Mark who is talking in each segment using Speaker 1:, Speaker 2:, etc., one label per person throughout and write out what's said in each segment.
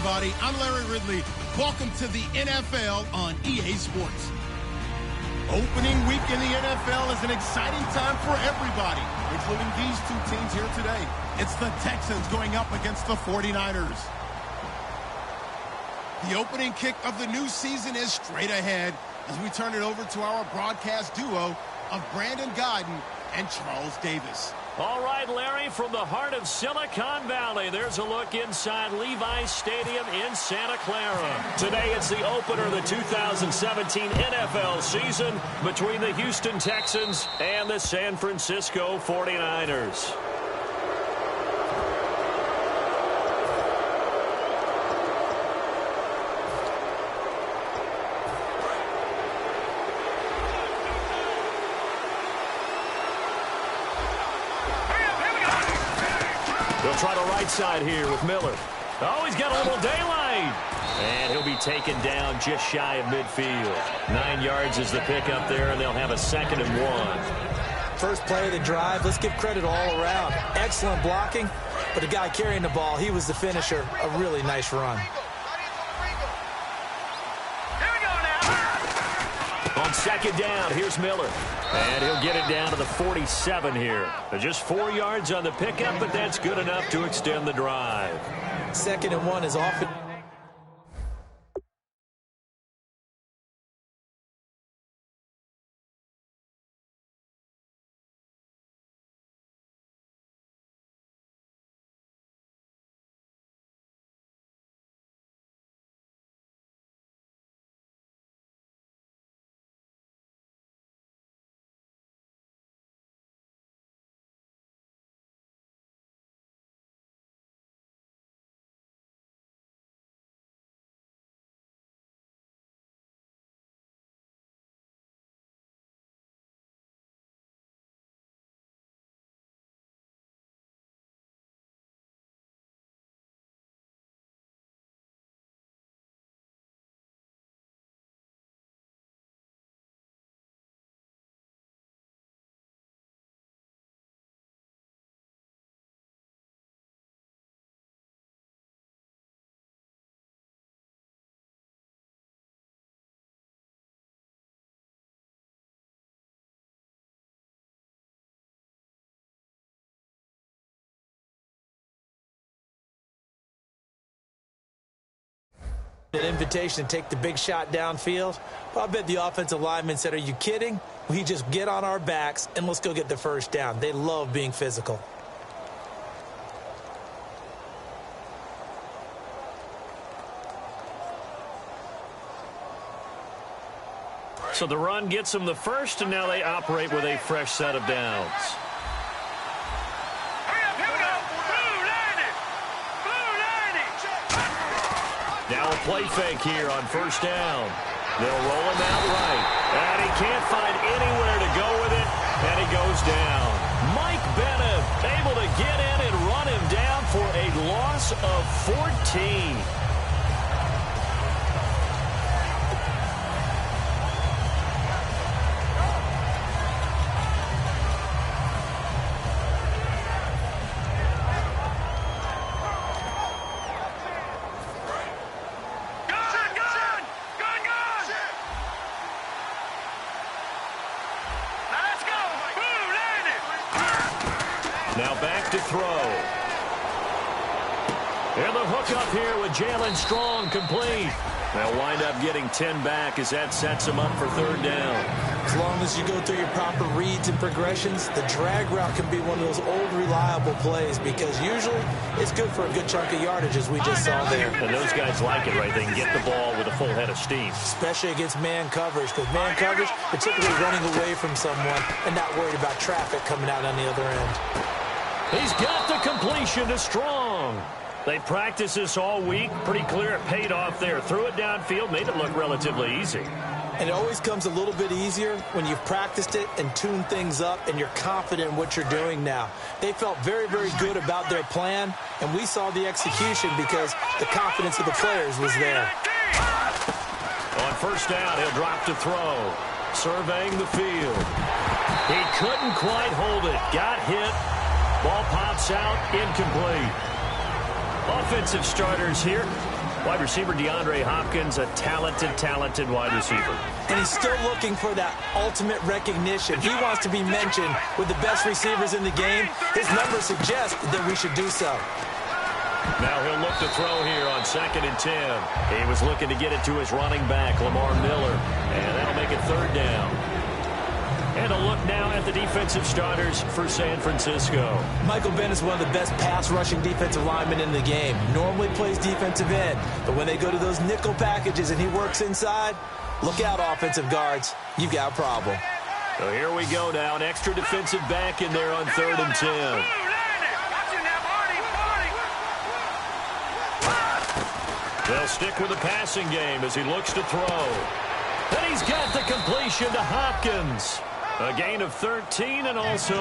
Speaker 1: everybody. I'm Larry Ridley. Welcome to the NFL on EA Sports. Opening week in the NFL is an exciting time for everybody, including these two teams here today. It's the Texans going up against the 49ers. The opening kick of the new season is straight ahead as we turn it over to our broadcast duo of Brandon Godden and Charles Davis.
Speaker 2: All right, Larry, from the heart of Silicon Valley, there's a look inside Levi's Stadium in Santa Clara. Today, it's the opener of the 2017 NFL season between the Houston Texans and the San Francisco 49ers. He'll try the right side here with Miller. Oh, he's got a little daylight. And he'll be taken down just shy of midfield. 9 yards is the pickup there, and they'll have a 2nd and 1.
Speaker 3: First play of the drive, let's give credit all around. Excellent blocking, but the guy carrying the ball, he was the finisher. A really nice run.
Speaker 2: On 2nd down, here's Miller. And he'll get it down to the 47 here. Just 4 yards on the pickup, but that's good enough to extend the drive.
Speaker 3: 2nd and 1 is often. An invitation to take the big shot downfield. Well, I bet the offensive lineman said, "Are you kidding? We just get on our backs and let's go get the first down." They love being physical.
Speaker 2: So the run gets them the first, and now they operate with a fresh set of downs. Now a play fake here on 1st down. They'll roll him out right. And he can't find anywhere to go with it, and he goes down. Mike Bennett able to get in and run him down for a loss of 14. Now back to throw. And the hook up here with Jalen Strong complete. They'll wind up getting 10 back as that sets them up for 3rd down.
Speaker 3: As long as you go through your proper reads and progressions, the drag route can be one of those old reliable plays because usually it's good for a good chunk of yardage as we just saw there.
Speaker 2: And those guys like it, right? They can get the ball with a full head of steam.
Speaker 3: Especially against man coverage, because man coverage, they're typically running away from someone and not worried about traffic coming out on the other end.
Speaker 2: He's got the completion to Strong. They practiced this all week. Pretty clear it paid off there. Threw it downfield, made it look relatively easy.
Speaker 3: And it always comes a little bit easier when you've practiced it and tuned things up and you're confident in what you're doing now. They felt very, very good about their plan, and we saw the execution because the confidence of the players was there.
Speaker 2: On 1st down, he'll drop to throw. Surveying the field. He couldn't quite hold it. Got hit. Ball pops out, incomplete. Offensive starters here. Wide receiver DeAndre Hopkins, a talented wide receiver.
Speaker 3: And he's still looking for that ultimate recognition. He wants to be mentioned with the best receivers in the game. His numbers suggest that we should do so.
Speaker 2: Now he'll look to throw here on 2nd and 10. He was looking to get it to his running back, Lamar Miller. And that'll make it 3rd down. And a look now at the defensive starters for San Francisco.
Speaker 3: Michael Bennett is one of the best pass-rushing defensive linemen in the game. Normally plays defensive end, but when they go to those nickel packages and he works inside, look out, offensive guards. You've got a problem.
Speaker 2: So here we go now. An extra defensive back in there on 3rd and 10. They'll stick with the passing game as he looks to throw. And he's got the completion to Hopkins. A gain of 13 and also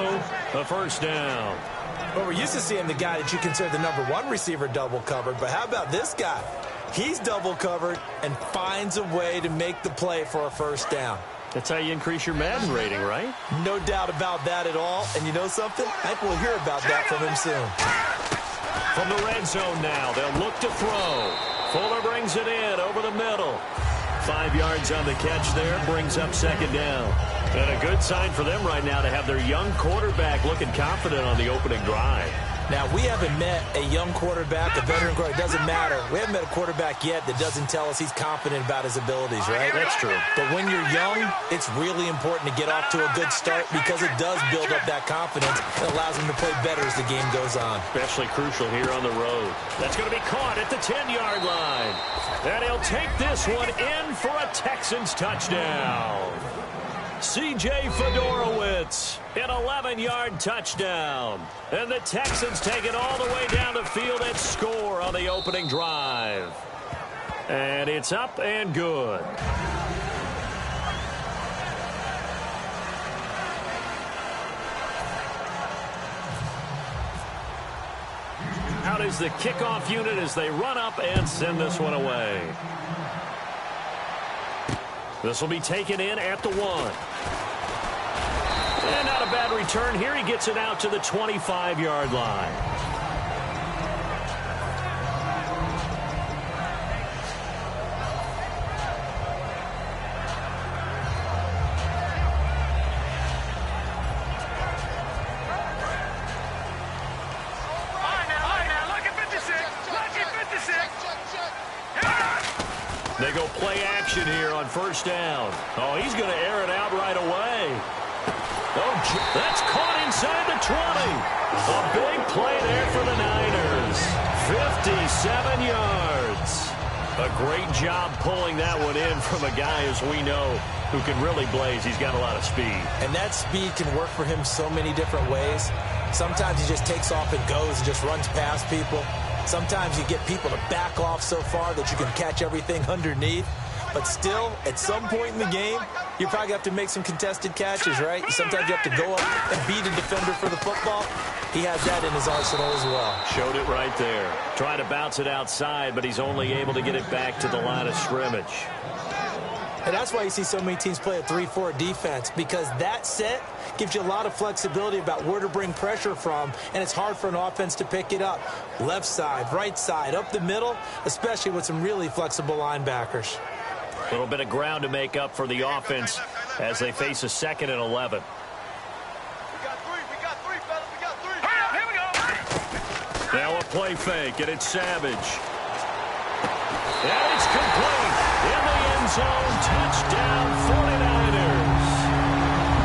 Speaker 2: a 1st down.
Speaker 3: Well, we're used to seeing the guy that you consider the #1 receiver double covered, but how about this guy? He's double covered and finds a way to make the play for a 1st down.
Speaker 2: That's how you increase your Madden rating, right?
Speaker 3: No doubt about that at all. And you know something? I think we'll hear about that from him soon.
Speaker 2: From the red zone now, they'll look to throw. Fuller brings it in over the middle. 5 yards on the catch there, brings up 2nd down. And a good sign for them right now to have their young quarterback looking confident on the opening drive.
Speaker 3: Now, we haven't met a young quarterback, a veteran quarterback. It doesn't matter. We haven't met a quarterback yet that doesn't tell us he's confident about his abilities, right?
Speaker 2: That's true.
Speaker 3: But when you're young, it's really important to get off to a good start because it does build up that confidence. It allows him to play better as the game goes on.
Speaker 2: Especially crucial here on the road. That's going to be caught at the 10-yard line. And he'll take this one in for a Texans touchdown. C.J. Fedorowicz, an 11-yard touchdown. And the Texans take it all the way down the field and score on the opening drive. And it's up and good. Out is the kickoff unit as they run up and send this one away. This will be taken in at the 1. And not a bad return here. He gets it out to the 25-yard line. They go play action here on 1st down. Oh, he's going to air it out right away. Oh, that's caught inside the 20. A big play there for the Niners. 57 yards. A great job pulling that one in from a guy, as we know, who can really blaze. He's got a lot of speed.
Speaker 3: And that speed can work for him so many different ways. Sometimes he just takes off and goes and just runs past people. Sometimes you get people to back off so far that you can catch everything underneath. But still, at some point in the game, you probably have to make some contested catches, right? Sometimes you have to go up and beat a defender for the football. He has that in his arsenal as well.
Speaker 2: Showed it right there. Trying to bounce it outside, but he's only able to get it back to the line of scrimmage.
Speaker 3: And that's why you see so many teams play a 3-4 defense, because that set gives you a lot of flexibility about where to bring pressure from, and it's hard for an offense to pick it up. Left side, right side, up the middle, especially with some really flexible linebackers.
Speaker 2: A little bit of ground to make up for the offense as they face a 2nd and 11.
Speaker 4: We got three, fellas. We got three. Hurry up, here we go.
Speaker 2: Now a play fake, and it's Savage. And it's complete. In the end zone, touchdown 49ers.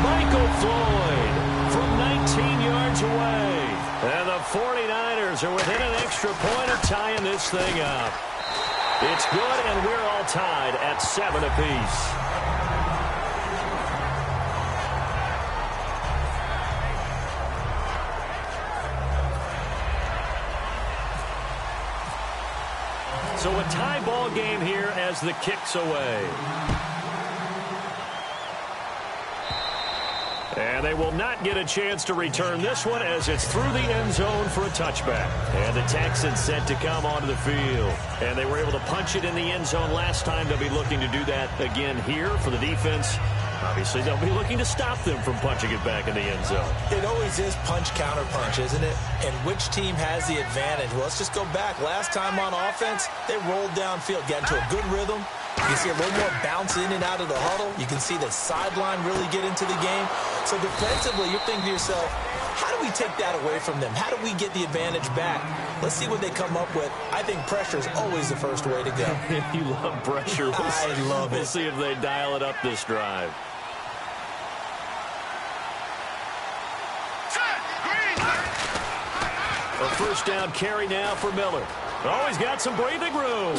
Speaker 2: Michael Floyd from 19 yards away. And the 49ers are within an extra point of tying this thing up. It's good, and we're all tied at 7 apiece. So a tie ball game here as the kick's away. And they will not get a chance to return this one as it's through the end zone for a touchback. And the Texans set to come onto the field. And they were able to punch it in the end zone last time. They'll be looking to do that again here for the defense. Obviously, they'll be looking to stop them from punching it back in the end zone.
Speaker 3: It always is punch-counter-punch, isn't it? And which team has the advantage? Well, let's just go back. Last time on offense, they rolled downfield, got into a good rhythm. You can see a little more bounce in and out of the huddle. You can see the sideline really get into the game. So defensively, you're thinking to yourself, how do we take that away from them? How do we get the advantage back? Let's see what they come up with. I think pressure is always the first way to go.
Speaker 2: You love pressure.
Speaker 3: I love it.
Speaker 2: We'll see if they dial it up this drive. A first down carry now for Miller. Oh, he's got some breathing room.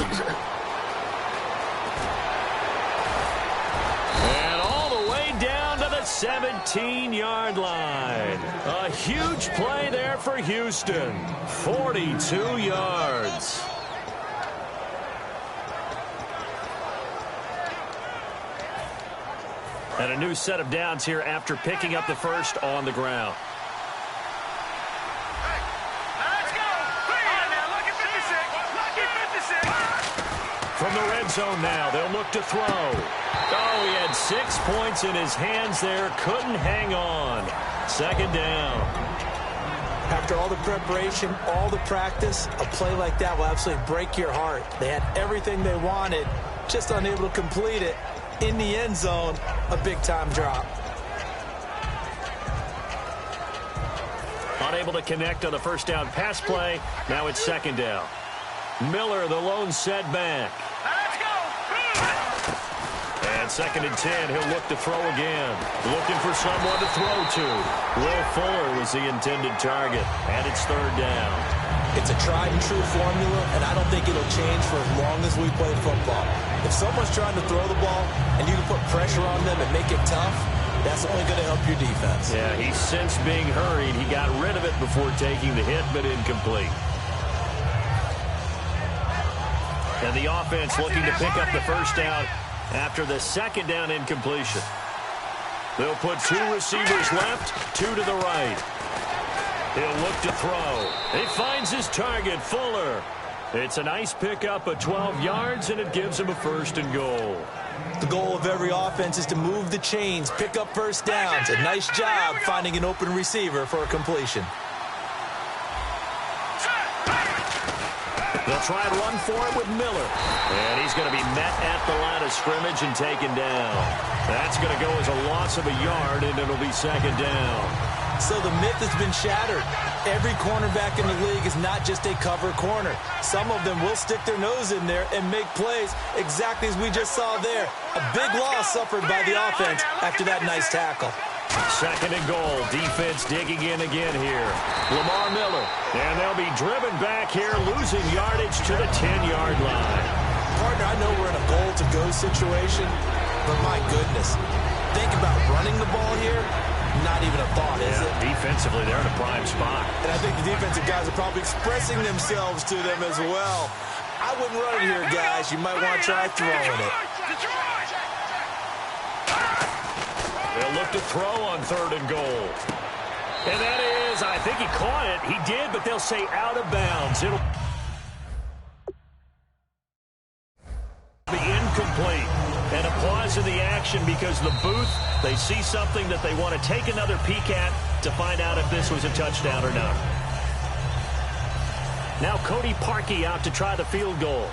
Speaker 2: And all the way down to the 17-yard line. A huge play there for Houston. 42 yards. And a new set of downs here after picking up the first on the ground. From the red zone now, they'll look to throw. Oh, he had 6 points in his hands there. Couldn't hang on. Second down.
Speaker 3: After all the preparation, all the practice, a play like that will absolutely break your heart. They had everything they wanted, just unable to complete it. In the end zone, a big-time drop.
Speaker 2: Unable to connect on the first down pass play. Now it's second down. Miller, the lone setback.
Speaker 4: Let's go.
Speaker 2: And second and 10, he'll look to throw again. Looking for someone to throw to. Will Fuller was the intended target, and it's third down.
Speaker 3: It's a tried-and-true formula, and I don't think it'll change for as long as we play football. If someone's trying to throw the ball and you can put pressure on them and make it tough, that's only going to help your defense.
Speaker 2: Yeah, he sensed being hurried. He got rid of it before taking the hit, but incomplete. And the offense looking to pick up the first down after the second down incompletion. They'll put 2 receivers left, 2 to the right. He'll look to throw. He finds his target, Fuller. It's a nice pickup of 12 yards, and it gives him a first and goal.
Speaker 3: The goal of every offense is to move the chains, pick up first downs. A nice job finding an open receiver for a completion.
Speaker 2: They'll try and run for it with Miller. And he's going to be met at the line of scrimmage and taken down. That's going to go as a loss of a yard, and it'll be second down.
Speaker 3: So the myth has been shattered. Every cornerback in the league is not just a cover corner. Some of them will stick their nose in there and make plays exactly as we just saw there. A big loss suffered by the offense after that nice tackle.
Speaker 2: Second and goal. Defense digging in again here. Lamar Miller. And they'll be driven back here, losing yardage to the 10-yard line.
Speaker 3: Partner, I know we're in a goal-to-go situation, but my goodness. Think about running the ball here. Not even a thought, is it?
Speaker 2: Defensively, they're in a prime spot.
Speaker 3: And I think the defensive guys are probably expressing themselves to them as well. I wouldn't run it here, guys. You might want to try throwing it.
Speaker 2: They'll look to throw on third and goal. And that is, I think he caught it. He did, but they'll say out of bounds. It'll be incomplete. And a pause in the action because the booth, they see something that they want to take another peek at to find out if this was a touchdown or not. Now Cody Parkey out to try the field goal.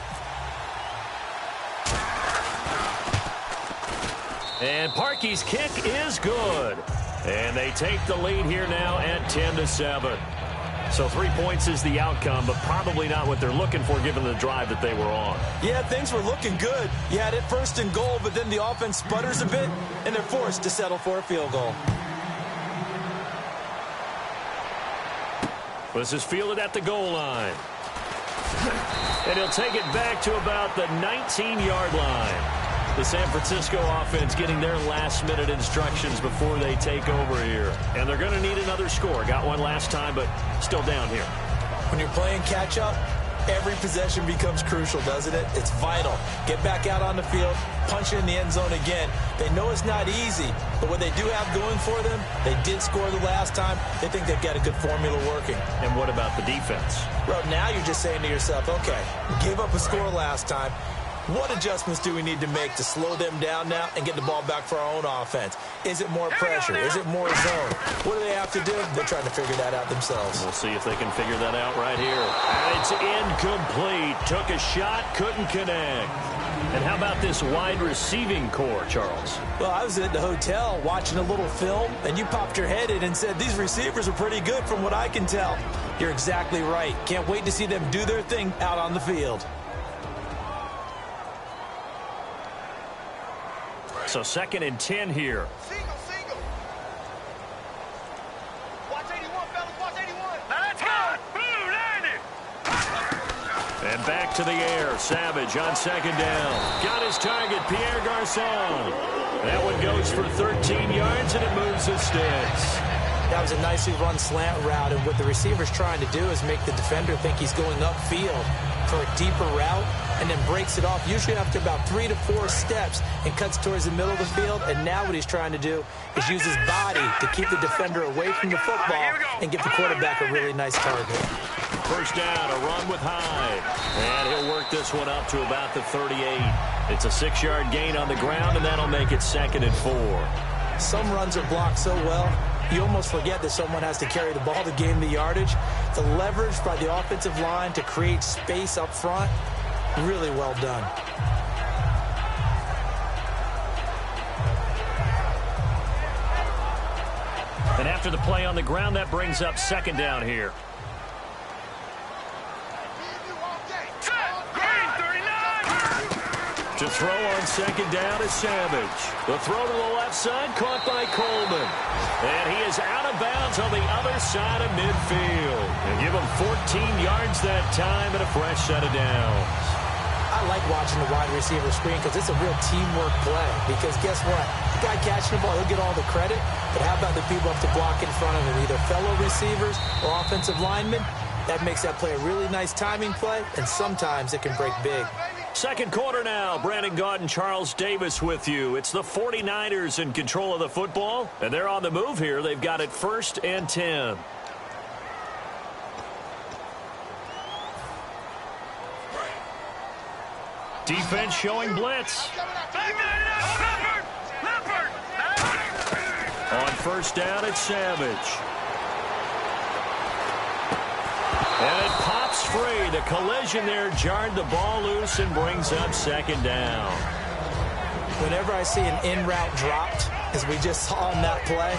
Speaker 2: And Parkey's kick is good. And they take the lead here now at 10-7. So 3 points is the outcome, but probably not what they're looking for given the drive that they were on.
Speaker 3: Yeah, things were looking good. You had it first and goal, but then the offense sputters a bit, and they're forced to settle for a field goal.
Speaker 2: This is fielded at the goal line. And he'll take it back to about the 19-yard line. The San Francisco offense getting their last-minute instructions before they take over here. And they're going to need another score. Got one last time, but still down here.
Speaker 3: When you're playing catch-up, every possession becomes crucial, doesn't it? It's vital. Get back out on the field, punch it in the end zone again. They know it's not easy, but what they do have going for them, they did score the last time. They think they've got a good formula working.
Speaker 2: And what about the defense?
Speaker 3: Well, now you're just saying to yourself, okay, you gave up a score last time. What adjustments do we need to make to slow them down now and get the ball back for our own offense? Is it more pressure? Is it more zone? What do they have to do? They're trying to figure that out themselves.
Speaker 2: We'll see if they can figure that out right here. And it's incomplete. Took a shot, couldn't connect. And how about this wide receiving core, Charles?
Speaker 3: Well, I was at the hotel watching a little film, and you popped your head in and said, these receivers are pretty good from what I can tell. You're exactly right. Can't wait to see them do their thing out on the field.
Speaker 2: So 2nd and 10 here.
Speaker 4: Single. Watch 81, fellas. Watch 81. That's hot. Blue, land it.
Speaker 2: And back to the air. Savage on 2nd down. Got his target, Pierre Garçon. That one goes for 13 yards, and it moves the sticks.
Speaker 3: That was a nicely run slant route, and what the receiver's trying to do is make the defender think he's going upfield for a deeper route, and then breaks it off, usually after about 3 to 4 steps, and cuts towards the middle of the field. And now what he's trying to do is use his body to keep the defender away from the football and give the quarterback a really nice target.
Speaker 2: First down, a run with Hyde. And he'll work this one up to about the 38. It's a 6-yard gain on the ground, and that'll make it 2nd and 4.
Speaker 3: Some runs are blocked so well, you almost forget that someone has to carry the ball to gain the yardage. The leverage by the offensive line to create space up front, really well done.
Speaker 2: And after the play on the ground, that brings up 2nd down here. To throw on 2nd down is Savage. The throw to the left side, caught by Coleman. And he is out of bounds on the other side of midfield. And give him 14 yards that time and a fresh set of downs.
Speaker 3: I like watching the wide receiver screen because it's a real teamwork play. Because guess what? The guy catching the ball, he'll get all the credit. But how about the people have to block in front of him, either fellow receivers or offensive linemen? That makes that play a really nice timing play, and sometimes it can break big.
Speaker 2: 2nd quarter now. Brandon Gaudin and Charles Davis with you. It's the 49ers in control of the football, and they're on the move here. They've got it 1st and 10. Defense showing blitz. On 1st down, it's Savage. And it pops free. The collision there jarred the ball loose and brings up 2nd down.
Speaker 3: Whenever I see an in-route dropped, as we just saw in that play,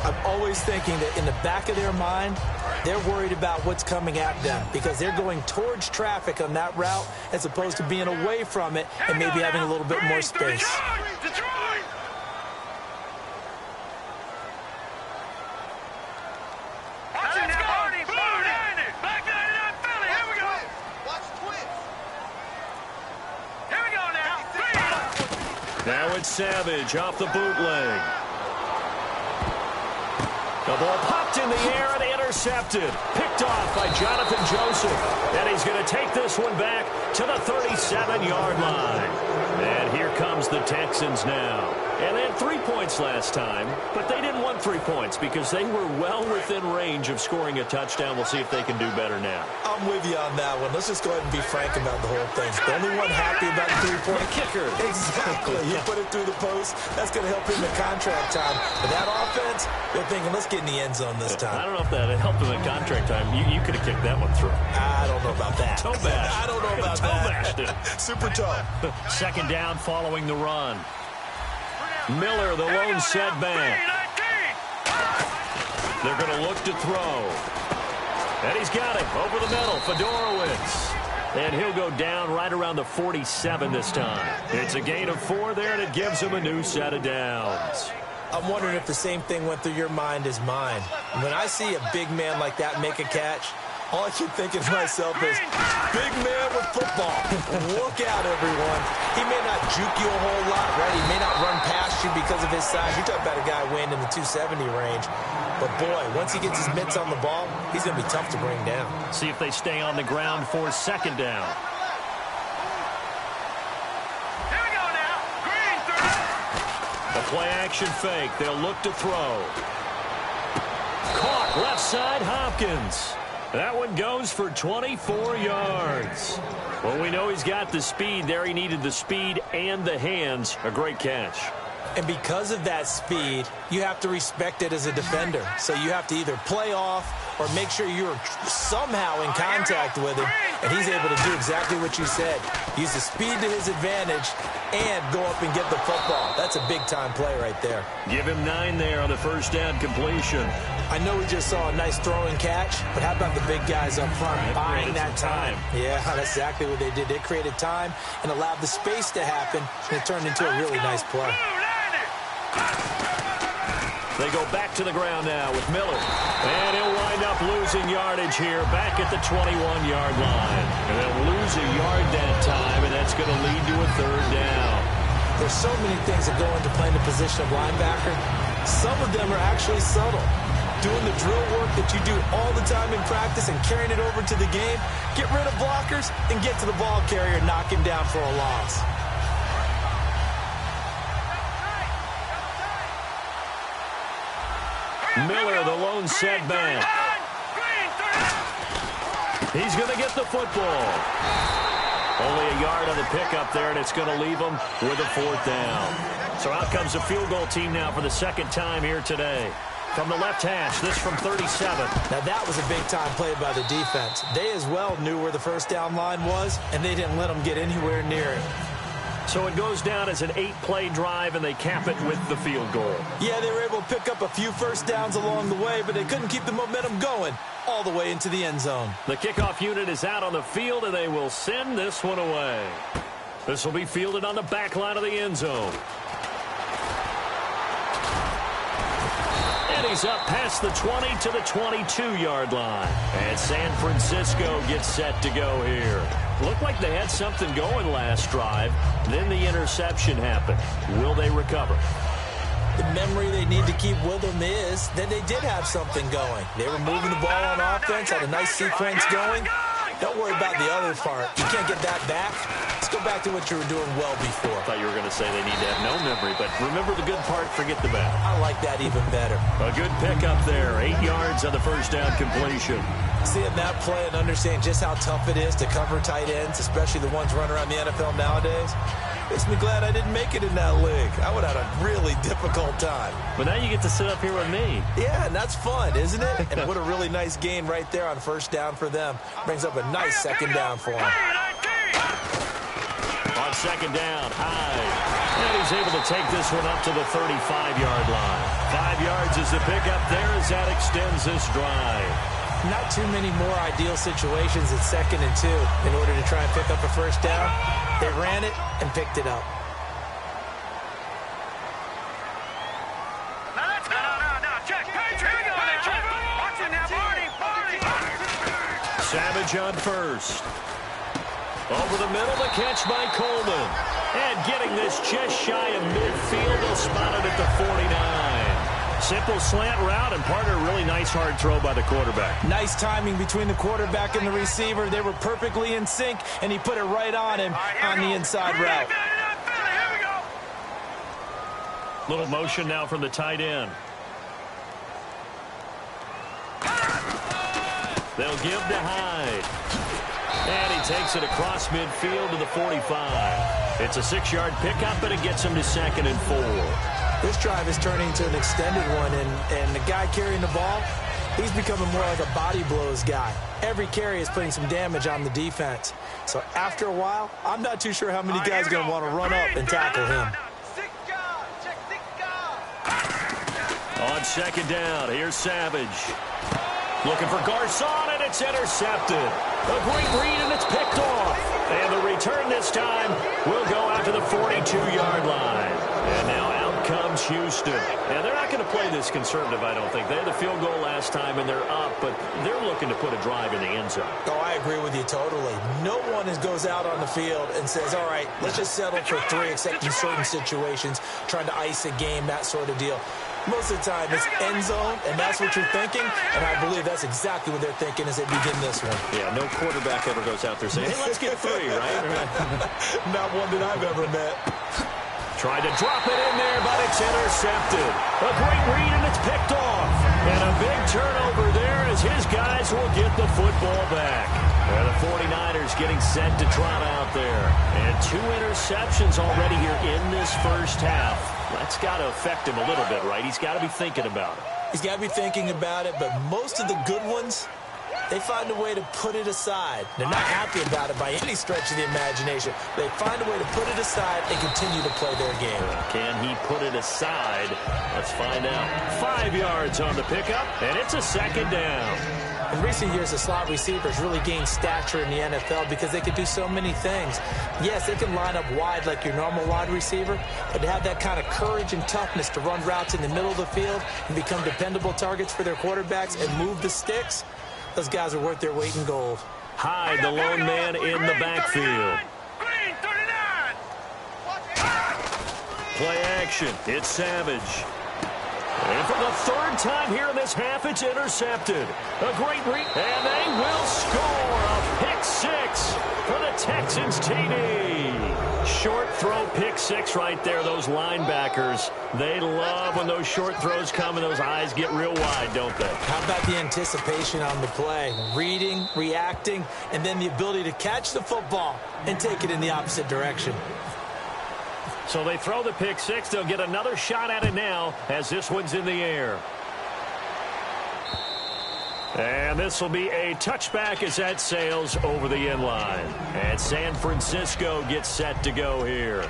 Speaker 3: I'm always thinking that in the back of their mind, they're worried about what's coming at them because they're going towards traffic on that route as opposed to being away from it and maybe having a little bit more space.
Speaker 2: Now it's Savage off the bootleg. The ball popped in the air and intercepted. Picked off by Jonathan Joseph. And he's going to take this one back to the 37-yard line. And here comes the Texans now. And they had 3 points last time, but they didn't want 3 points because they were well within range of scoring a touchdown. We'll see if they can do better now.
Speaker 3: I'm with you on that one. Let's just go ahead and be frank about the whole thing. The only one happy about the 3-point
Speaker 2: kicker.
Speaker 3: Exactly. You put it through the post. That's going to help him in contract time. But that offense, they're thinking, let's get in the end zone this time.
Speaker 2: I don't know if that helped him in contract time. You could have kicked that one through.
Speaker 3: I don't know about that.
Speaker 2: Toe bash.
Speaker 3: I don't know about
Speaker 2: toe
Speaker 3: that.
Speaker 2: Bashed it.
Speaker 3: Super toe.
Speaker 2: 2nd down following the run. Miller, the lone setback. They're going to look to throw. And he's got it over the middle. Fedorowicz. And he'll go down right around the 47 this time. It's a gain of 4 there, and it gives him a new set of downs.
Speaker 3: I'm wondering if the same thing went through your mind as mine. When I see a big man like that make a catch, all I keep thinking to myself is, big man with football. Look out, everyone. He may not juke you a whole lot, right? He may not run past you because of his size. You're talking about a guy weighing in the 270 range. But, boy, once he gets his mitts on the ball, he's going to be tough to bring down.
Speaker 2: See if they stay on the ground for 2nd down.
Speaker 4: Here we go now. Green, 30.
Speaker 2: The play-action fake. They'll look to throw. Caught left side, Hopkins. That one goes for 24 yards. Well, we know he's got the speed there. He needed the speed and the hands. A great catch.
Speaker 3: And because of that speed, you have to respect it as a defender. So you have to either play off or make sure you're somehow in contact with him. And he's able to do exactly what you said. Use the speed to his advantage and go up and get the football. That's a big-time play right there.
Speaker 2: Give him 9 there on the first down completion.
Speaker 3: I know we just saw a nice throw and catch, but how about the big guys up front buying that time? Yeah, that's exactly what they did. They created time and allowed the space to happen, and it turned into a really nice play.
Speaker 2: They go back to the ground now with Miller. And he'll wind up losing yardage here back at the 21-yard line. And they'll lose a yard that time, and that's going to lead to a third down.
Speaker 3: There's so many things that go into playing the position of linebacker. Some of them are actually subtle. Doing the drill work that you do all the time in practice and carrying it over to the game. Get rid of blockers and get to the ball carrier and knock him down for a loss.
Speaker 2: Miller, the lone setback. He's going to get the football. Only a yard on the pickup there, and it's going to leave him with a fourth down. So out comes the field goal team now for the second time here today. From the left hash, this from 37.
Speaker 3: Now that was a big-time play by the defense. They as well knew where the first down line was, and they didn't let them get anywhere near it.
Speaker 2: So it goes down as an 8-play drive, and they cap it with the field goal.
Speaker 3: Yeah, they were able to pick up a few first downs along the way, but they couldn't keep the momentum going all the way into the end zone.
Speaker 2: The kickoff unit is out on the field, and they will send this one away. This will be fielded on the back line of the end zone. And he's up past the 20 to the 22-yard line. And San Francisco gets set to go here. Looked like they had something going last drive. Then the interception happened. Will they recover?
Speaker 3: The memory they need to keep with them is that they did have something going. They were moving the ball on offense, had a nice sequence going. Don't worry about the other part. You can't get that back. Let's go back to what you were doing well before.
Speaker 2: I thought you were going to say they need to have no memory, but remember the good part, forget the bad.
Speaker 3: I like that even better.
Speaker 2: A good pickup there. 8 yards on the first down completion.
Speaker 3: Seeing that play and understanding just how tough it is to cover tight ends, especially the ones running around the NFL nowadays, makes me glad I didn't make it in that league. I would have had a really difficult time.
Speaker 2: But now you get to sit up here with me.
Speaker 3: Yeah, and that's fun, isn't it? And what a really nice gain right there on first down for them. Brings up a nice second down for them.
Speaker 2: On second down, Hyde. And he's able to take this one up to the 35-yard line. 5 yards is the pickup there as that extends this drive.
Speaker 3: Not too many more ideal situations at 2nd and 2 in order to try and pick up a first down. They ran it and picked it up.
Speaker 2: Savage on first. Over the middle, the catch by Coleman. And getting this just shy of midfield, they'll spot it at the 49. Simple slant route, and partner, really nice hard throw by the quarterback.
Speaker 3: Nice timing between the quarterback and the receiver. They were perfectly in sync, and he put it right on him on the inside route.
Speaker 2: Little motion now from the tight end. They'll give to Hyde. And he takes it across midfield to the 45. It's a 6-yard pickup, and it gets him to 2nd and 4.
Speaker 3: This drive is turning into an extended one, and the guy carrying the ball, he's becoming more like a body blows guy. Every carry is putting some damage on the defense. So after a while, I'm not too sure how many guys are going to want to run up and tackle him.
Speaker 2: On second down, here's Savage. Looking for Garcon, and it's intercepted. A great read, and it's picked off. And the return this time will go out to the 42-yard line. And now out comes Houston. And they're not going to play this conservative, I don't think. They had the field goal last time, and they're up, but they're looking to put a drive in the end zone.
Speaker 3: Oh, I agree with you totally. No one goes out on the field and says, all right, let's just settle for 3, except in certain situations, trying to ice a game, that sort of deal. Most of the time, it's end zone, and that's what you're thinking, and I believe that's exactly what they're thinking as they begin this one.
Speaker 2: Yeah, no quarterback ever goes out there saying, hey, let's get 3, right?
Speaker 3: Not one that I've ever met.
Speaker 2: Tried to drop it in there, but it's intercepted. A great read, and it's picked off. And a big turnover there as his guys will get the football back. And the 49ers getting set to trot out there. And 2 interceptions already here in this first half. That's got to affect him a little bit, right? He's got to be thinking about it.
Speaker 3: He's got to be thinking about it, but most of the good ones, they find a way to put it aside. They're not happy about it by any stretch of the imagination. They find a way to put it aside and continue to play their game.
Speaker 2: Can he put it aside? Let's find out. 5 yards on the pickup, and it's a second down.
Speaker 3: In recent years, the slot receivers really gained stature in the NFL because they can do so many things. Yes, they can line up wide like your normal wide receiver, but to have that kind of courage and toughness to run routes in the middle of the field and become dependable targets for their quarterbacks and move the sticks, those guys are worth their weight in gold.
Speaker 2: Hyde, the lone man in the backfield.
Speaker 4: Green 39.
Speaker 2: Play action. It's Savage. And for the 3rd time here in this half, it's intercepted. A great read, and they will score a pick 6 for the Texans TD. Short throw pick 6 right there. Those linebackers, they love when those short throws come and those eyes get real wide, don't they?
Speaker 3: How about the anticipation on the play? Reading, reacting, and then the ability to catch the football and take it in the opposite direction.
Speaker 2: So they throw the pick 6. They'll get another shot at it now as this one's in the air. And this will be a touchback as that sails over the end line. And San Francisco gets set to go here.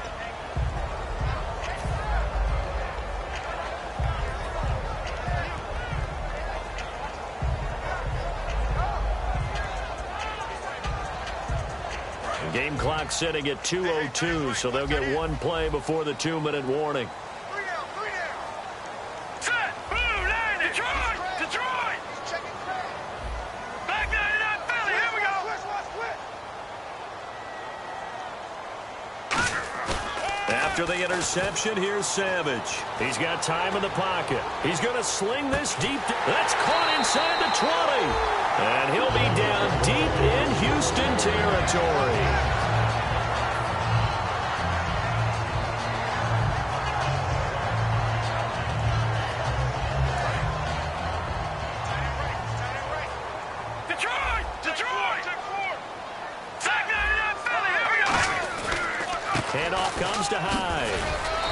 Speaker 2: Game clock sitting at 2:02, so they'll get 1 play before the 2-minute warning.
Speaker 4: Set. Blue line. Detroit. Detroit. Back 99 Philly. Here we go.
Speaker 2: After the interception, here's Savage. He's got time in the pocket. He's going to sling this deep. That's caught inside the 20. And he'll be down deep in Houston territory.
Speaker 4: Detroit. Detroit. Back 99 Philly. Here we go.
Speaker 2: Handoff comes to Hyde.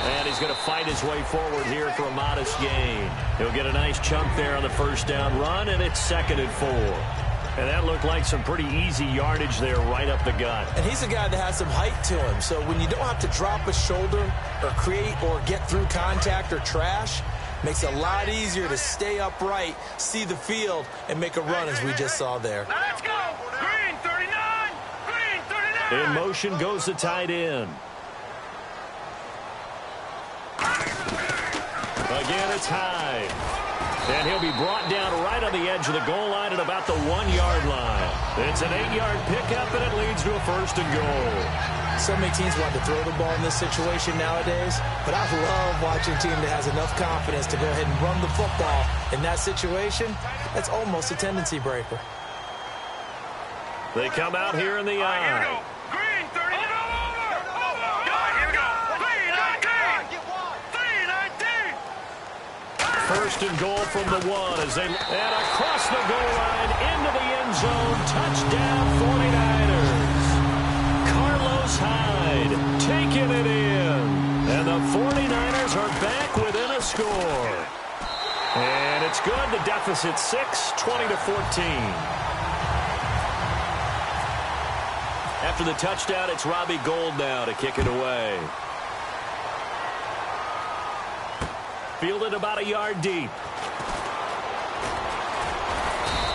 Speaker 2: And he's going to fight his way forward here for a modest gain. He'll get a nice chunk there on the first down run, and it's 2nd and 4. And that looked like some pretty easy yardage there right up the gut.
Speaker 3: And he's a guy that has some height to him. So when you don't have to drop a shoulder or create or get through contact or trash, makes it a lot easier to stay upright, see the field, and make a run as we just saw there.
Speaker 4: Now let's go. Green 39. Green 39.
Speaker 2: In motion goes the tight end. Again, it's Hyde. And he'll be brought down right on the edge of the goal line at about the 1-yard line. It's an 8-yard pickup, and it leads to a 1st and goal.
Speaker 3: So many teams want to throw the ball in this situation nowadays, but I love watching a team that has enough confidence to go ahead and run the football. In that situation, that's almost a tendency breaker.
Speaker 2: They come out here in the eye.
Speaker 4: Green 30. Over. Here we go. 319. 319.
Speaker 2: 1st and goal from the 1 as they and across the goal line into the end zone. Touchdown 49ers. Carlos Hyde taking it in. And the 49ers are back within a score. And it's good. The deficit 6, 20-14. After the touchdown, it's Robbie Gould now to kick it away. Fielded about a yard deep.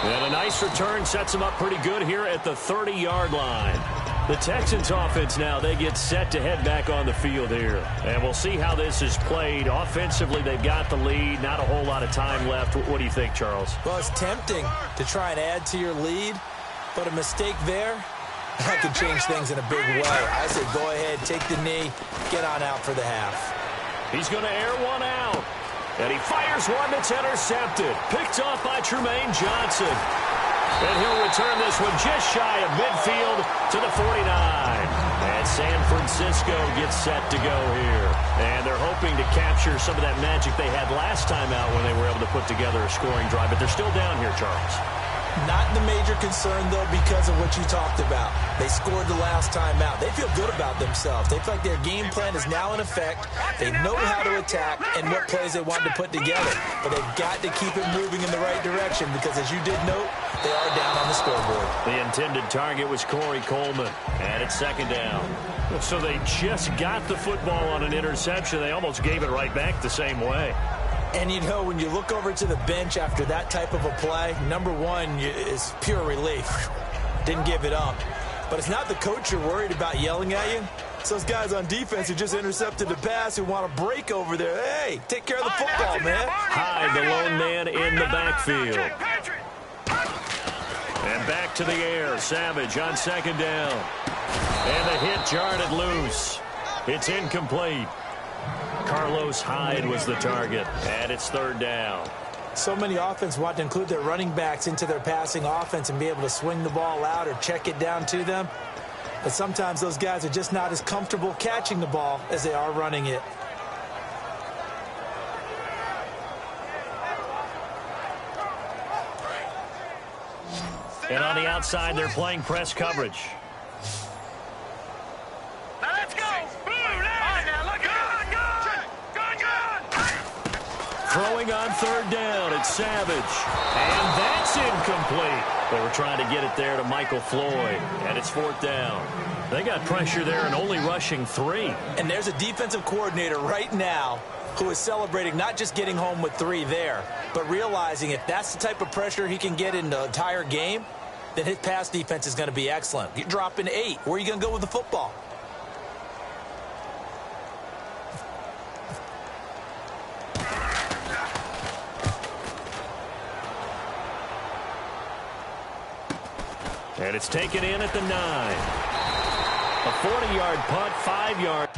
Speaker 2: And a nice return sets him up pretty good here at the 30-yard line. The Texans offense now, they get set to head back on the field here. And we'll see how this is played. Offensively, they've got the lead. Not a whole lot of time left. What do you think, Charles?
Speaker 3: Well, it's tempting to try and add to your lead, but a mistake there, that could change things in a big way. I said go ahead, take the knee, get on out for the half.
Speaker 2: He's going to air one out. And he fires one that's intercepted. Picked off by Trumaine Johnson. And he'll return this one just shy of midfield to the 49. And San Francisco gets set to go here. And they're hoping to capture some of that magic they had last time out when they were able to put together a scoring drive. But they're still down here, Charles.
Speaker 3: Not the major concern, though, because of what you talked about. They scored the last time out. They feel good about themselves. They feel like their game plan is now in effect. They know how to attack and what plays they want to put together. But they've got to keep it moving in the right direction because, as you did note, they are down on the scoreboard.
Speaker 2: The intended target was Corey Coleman, and it's second down. So they just got the football on an interception. They almost gave it right back the same way.
Speaker 3: And, you know, when you look over to the bench after that type of a play, number one is pure relief. Didn't give it up. But it's not the coach you're worried about yelling at you. It's those guys on defense who just intercepted the pass who want to break over there. Hey, take care of the football, man.
Speaker 2: Hyde, the lone man in the backfield. And back to the air. Savage on second down. And the hit jarred it loose. It's incomplete. Carlos Hyde was the target, and it's third down.
Speaker 3: So many offenses want to include their running backs into their passing offense and be able to swing the ball out or check it down to them. But sometimes those guys are just not as comfortable catching the ball as they are running it.
Speaker 2: And on the outside, they're playing press coverage. Throwing on third down, it's Savage. And that's incomplete. They were trying to get it there to Michael Floyd, and it's fourth down. They got pressure there and only rushing 3.
Speaker 3: And there's a defensive coordinator right now who is celebrating not just getting home with 3 there, but realizing if that's the type of pressure he can get in the entire game, then his pass defense is going to be excellent. You're dropping 8. Where are you going to go with the football?
Speaker 2: And it's taken in at the 9. A 40-yard punt, 5-yard.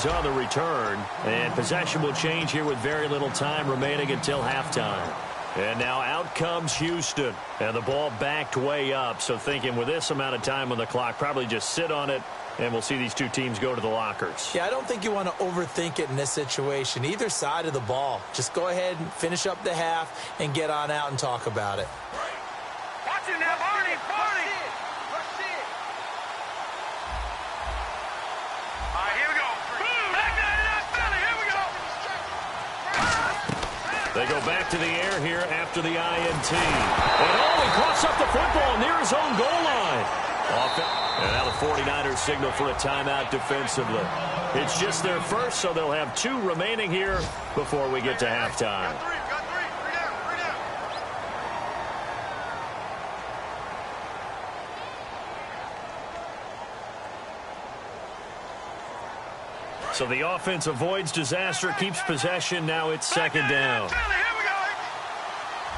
Speaker 2: On the return, and possession will change here with very little time remaining until halftime. And now out comes Houston, and the ball backed way up. So thinking with this amount of time on the clock, probably just sit on it, and we'll see these two teams go to the lockers.
Speaker 3: Yeah, I don't think you want to overthink it in this situation. Either side of the ball. Just go ahead and finish up the half and get on out and talk about it.
Speaker 4: Watch it now, Barney, Barney. All right, here we go.
Speaker 2: They go back to the air here after the INT. And he coughs up the football near his own goal line. And now the 49ers signal for a timeout defensively. It's just their first, so they'll have 2 remaining here before we get to halftime. So the offense avoids disaster, keeps possession. Now it's second down.
Speaker 4: Here we go.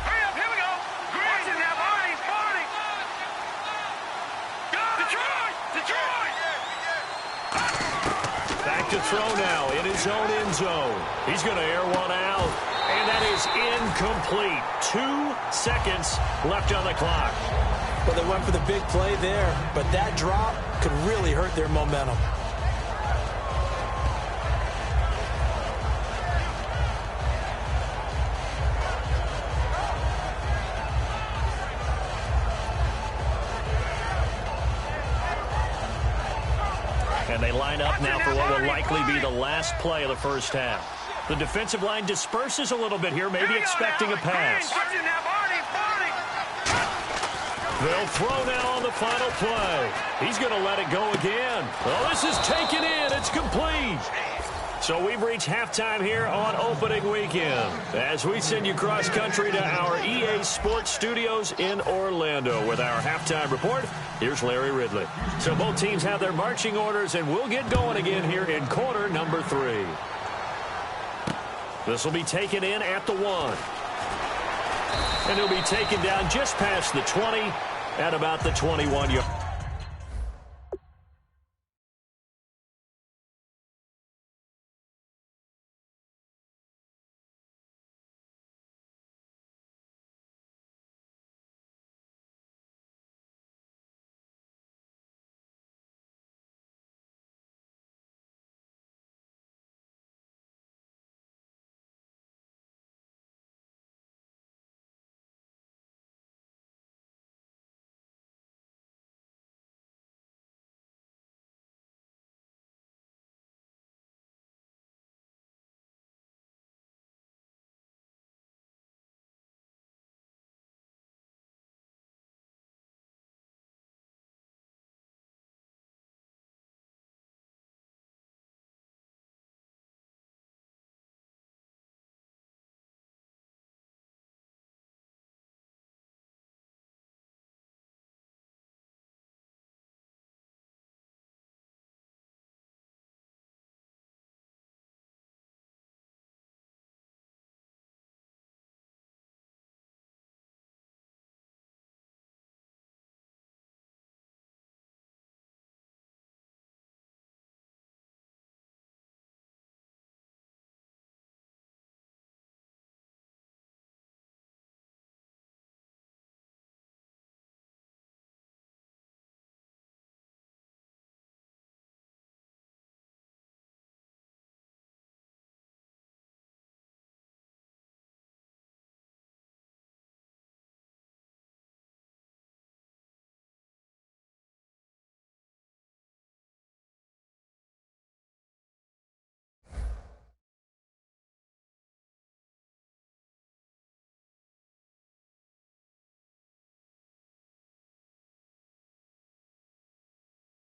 Speaker 4: Hurry up, here we go. Watch it now, Barney, Barney. Detroit.
Speaker 2: Back to throw now in his own end zone. He's going to air one out, and that is incomplete. 2 seconds left on the clock.
Speaker 3: Well, they went for the big play there, but that drop could really hurt their momentum.
Speaker 2: And they line up now for what will likely be the last play of the first half. The defensive line disperses a little bit here, maybe expecting a pass. They'll throw now on the final play. He's going to let it go again. Well, this is taken in. It's complete. So we've reached halftime here on opening weekend. As we send you cross-country to our EA Sports Studios in Orlando with our halftime report, here's Larry Ridley. So both teams have their marching orders, and we'll get going again here in quarter number 3. This will be taken in at the 1. And he'll be taken down just past the 20 at about the 21-yard.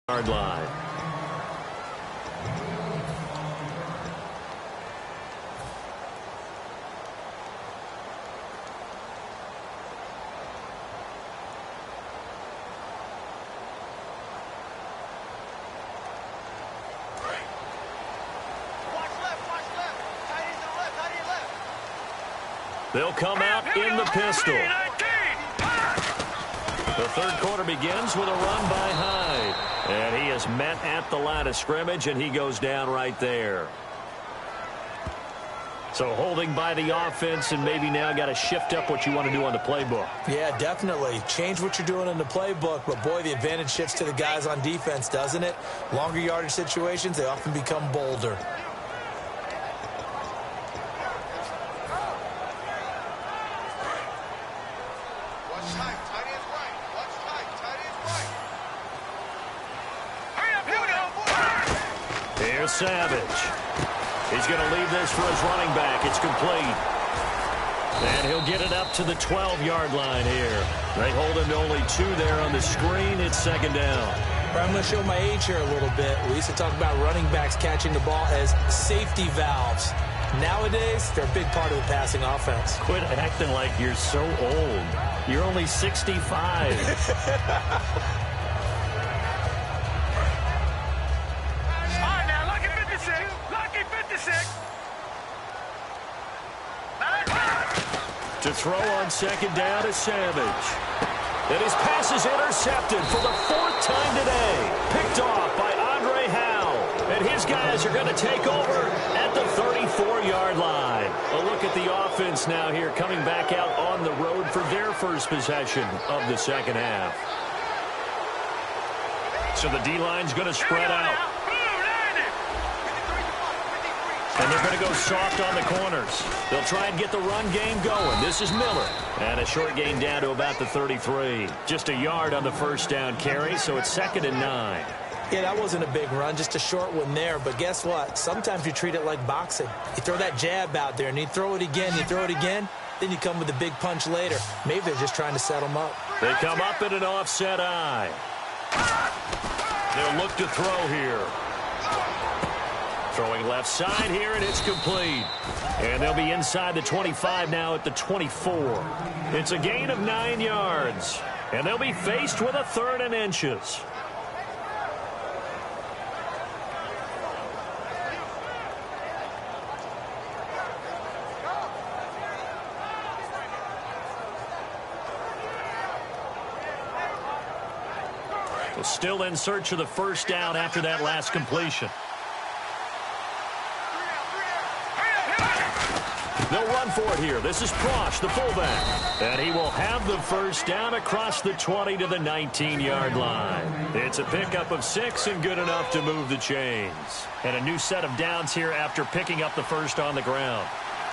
Speaker 2: Yard line. They'll come out in the pistol. The third quarter begins with a run by Hyde. And he is met at the line of scrimmage, and he goes down right there. So holding by the offense, and maybe now got to shift up what you want to do on the playbook.
Speaker 3: Yeah, definitely. Change what you're doing in the playbook, but boy, the advantage shifts to the guys on defense, doesn't it? Longer yardage situations, they often become bolder.
Speaker 2: Savage. He's going to leave this for his running back. It's complete. And he'll get it up to the 12-yard line here. They hold him to only 2 there on the screen. It's second down.
Speaker 3: I'm going to show my age here a little bit. We used to talk about running backs catching the ball as safety valves. Nowadays, they're a big part of the passing offense.
Speaker 2: Quit acting like you're so old. You're only 65. To throw on second down is Savage. And his pass is intercepted for the 4th time today. Picked off by Andre Howe. And his guys are going to take over at the 34-yard line. A look at the offense now here, coming back out on the road for their first possession of the second half. So the D-line's going to spread out. And they're going to go soft on the corners. They'll try and get the run game going. This is Miller. And a short gain down to about the 33. Just a yard on the first down carry, so it's 2nd and 9.
Speaker 3: Yeah, that wasn't a big run, just a short one there. But guess what? Sometimes you treat it like boxing. You throw that jab out there, and you throw it again, then you come with a big punch later. Maybe they're just trying to set them up.
Speaker 2: They come up in an offset eye. They'll look to throw here. Throwing left side here, and it's complete. And they'll be inside the 25 now at the 24. It's a gain of 9 yards. And they'll be faced with a 3rd and inches. Still in search of the first down after that last completion. They'll run for it here. This is Prosh, the fullback. And he will have the first down across the 20 to the 19-yard line. It's a pickup of 6 and good enough to move the chains. And a new set of downs here after picking up the first on the ground.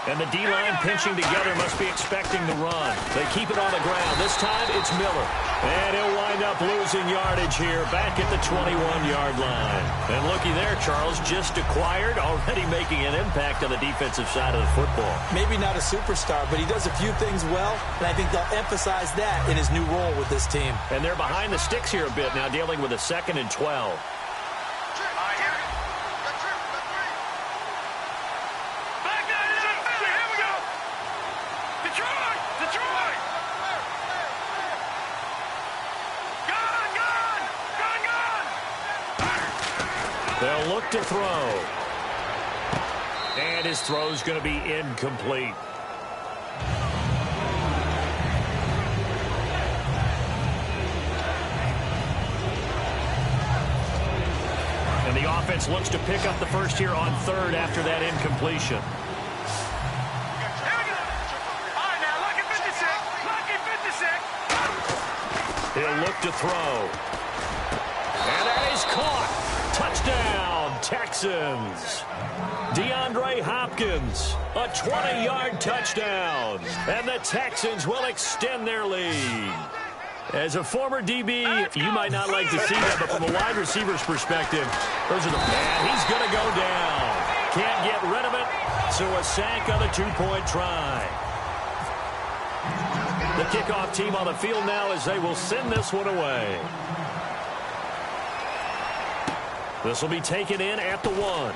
Speaker 2: And the D-line pinching together must be expecting the run. They keep it on the ground. This time it's Miller. And he'll wind up losing yardage here back at the 21-yard line. And looky there, Charles, just acquired, already making an impact on the defensive side of the football.
Speaker 3: Maybe not a superstar, but he does a few things well, and I think they'll emphasize that in his new role with this team.
Speaker 2: And they're behind the sticks here a bit now, dealing with a 2nd and 12. They'll look to throw. And his throw's going to be incomplete. And the offense looks to pick up the first here on 3rd after that incompletion. He'll look to throw. And that is caught. Touchdown, Texans. DeAndre Hopkins, a 20-yard touchdown. And the Texans will extend their lead. As a former DB, you might not like to see that, but from a wide receiver's perspective, those are the... And he's going to go down. Can't get rid of it, so a sack on the 2-point try. The kickoff team on the field now as they will send this one away. This will be taken in at the 1.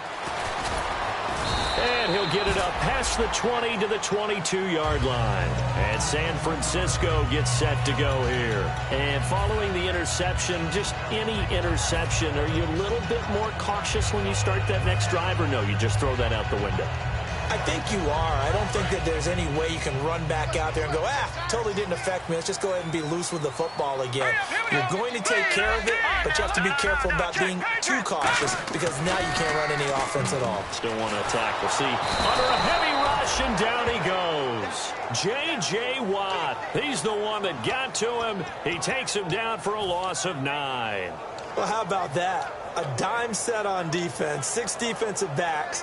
Speaker 2: And he'll get it up past the 20 to the 22-yard line. And San Francisco gets set to go here. And following the interception, just any interception, are you a little bit more cautious when you start that next drive, or no, you just throw that out the window?
Speaker 3: I think you are. I don't think that there's any way you can run back out there and go, totally didn't affect me. Let's just go ahead and be loose with the football again. You're going to take care of it, but you have to be careful about being too cautious because now you can't run any offense at all.
Speaker 2: Still want to attack. We'll see. Under a heavy rush, and down he goes. J.J. Watt. He's the one that got to him. He takes him down for a loss of 9.
Speaker 3: Well, how about that? A dime set on defense, 6 defensive backs.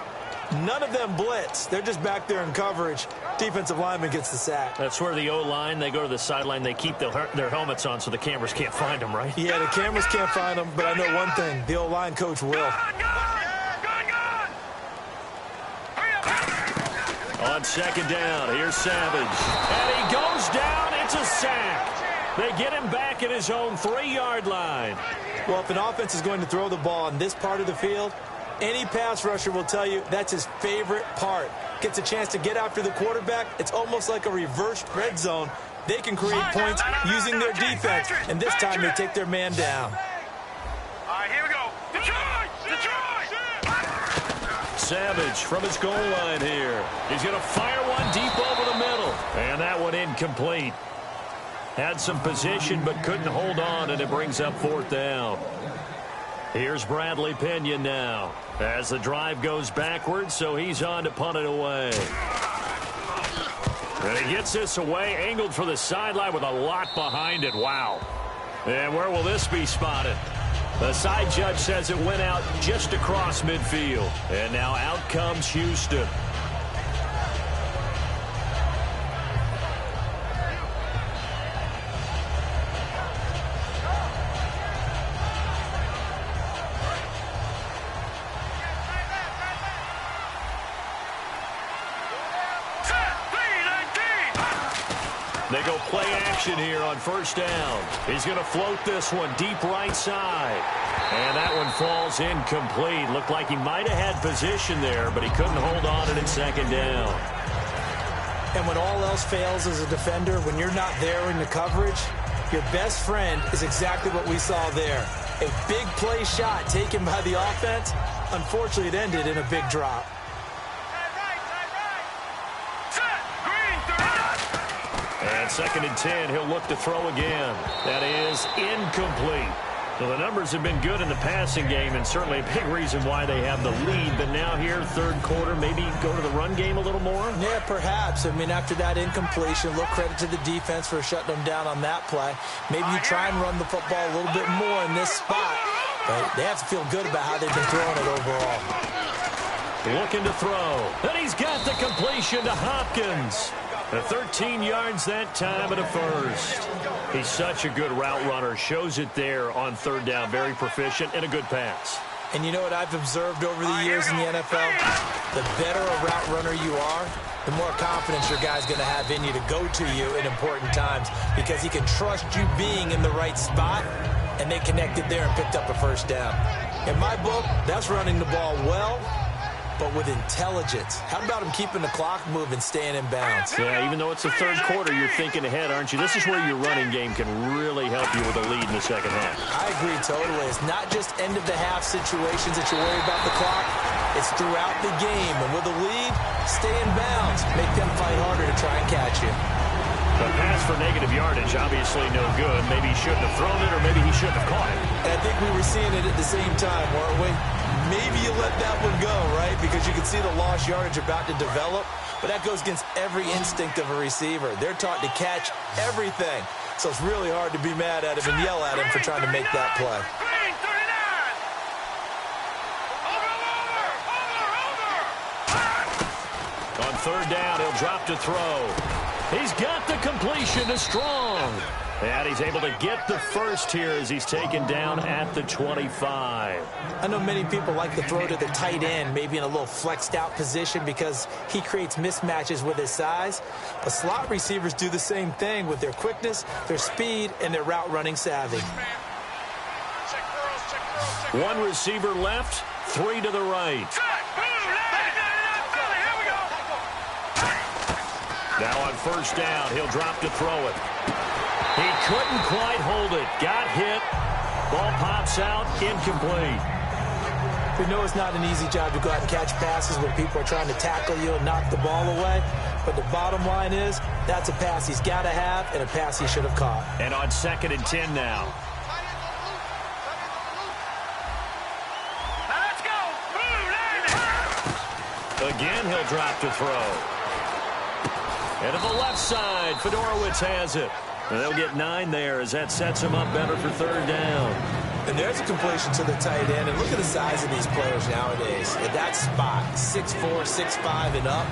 Speaker 3: None of them blitz. They're just back there in coverage. Defensive lineman gets the sack.
Speaker 2: That's where the O-line, they go to the sideline, they keep their helmets on so the cameras can't find them, right?
Speaker 3: Yeah, the cameras can't find them, but I know one thing. The O-line coach will.
Speaker 2: On 2nd down, here's Savage. And he goes down. It's a sack. They get him back at his own 3-yard line.
Speaker 3: Well, if an offense is going to throw the ball in this part of the field, any pass rusher will tell you that's his favorite part. Gets a chance to get after the quarterback. It's almost like a reverse red zone. They can create points using their defense, and this time they take their man down.
Speaker 4: All right, here we go. Detroit!
Speaker 2: Savage from his goal line here. He's going to fire one deep over the middle. And that one incomplete. Had some position but couldn't hold on, and it brings up 4th down. Here's Bradley Pinion now as the drive goes backwards, so he's on to punt it away. And he gets this away, angled for the sideline with a lot behind it. Wow. And where will this be spotted? The side judge says it went out just across midfield. And now out comes Houston. go play action here on first down. He's going to float this one deep right side. And that one falls incomplete. Looked like he might have had position there, but he couldn't hold on to it in second down.
Speaker 3: And when all else fails as a defender, when you're not there in the coverage, your best friend is exactly what we saw there. A big play shot taken by the offense. Unfortunately, it ended in a big drop.
Speaker 2: And 2nd and 10, he'll look to throw again. That is incomplete. So the numbers have been good in the passing game, and certainly a big reason why they have the lead. But now here, third quarter, maybe go to the run game a little more?
Speaker 3: Yeah, perhaps. I mean, after that incompletion, a little credit to the defense for shutting them down on that play. Maybe you try and run the football a little bit more in this spot. But they have to feel good about how they've been throwing it overall.
Speaker 2: Looking to throw. And he's got the completion to Hopkins. The 13 yards that time at a first. He's such a good route runner. Shows it there on third down. Very proficient and a good pass.
Speaker 3: And you know what I've observed over the years in the NFL? The better a route runner you are, the more confidence your guy's going to have in you to go to you in important times because he can trust you being in the right spot, and they connected there and picked up a first down. In my book, that's running the ball well, but with intelligence. How about him keeping the clock moving, staying in bounds?
Speaker 2: Yeah, even though it's the third quarter, you're thinking ahead, aren't you? This is where your running game can really help you with a lead in the second half.
Speaker 3: I agree totally. It's not just end-of-the-half situations that you worry about the clock. It's throughout the game. And with a lead, stay in bounds. Make them fight harder to try and catch you.
Speaker 2: The pass for negative yardage, obviously no good. Maybe he shouldn't have thrown it, or maybe he shouldn't have caught it.
Speaker 3: And I think we were seeing it at the same time, weren't we? Maybe you let that one go, right? Because you can see the lost yardage about to develop. But that goes against every instinct of a receiver. They're taught to catch everything. So it's really hard to be mad at him and yell at him for trying to make that play.
Speaker 2: On third down, he'll drop to throw. He's got the completion to Strong. And he's able to get the first here as he's taken down at the 25.
Speaker 3: I know many people like to throw to the tight end, maybe in a little flexed out position because he creates mismatches with his size. But slot receivers do the same thing with their quickness, their speed, and their route running savvy.
Speaker 2: One receiver left, 3 to the right. Now on first down, he'll drop to throw it. He couldn't quite hold it. Got hit. Ball pops out. Incomplete.
Speaker 3: We know it's not an easy job to go out and catch passes when people are trying to tackle you and knock the ball away. But the bottom line is, that's a pass he's got to have and a pass he should have caught.
Speaker 2: And on 2nd and 10 now.
Speaker 4: Let's go.
Speaker 2: Again, he'll drop to throw. And to the left side, Fedorowicz has it. And they'll get 9 there as that sets him up better for third down.
Speaker 3: And there's a completion to the tight end. And look at the size of these players nowadays. At that spot, 6'4", 6'5", and up.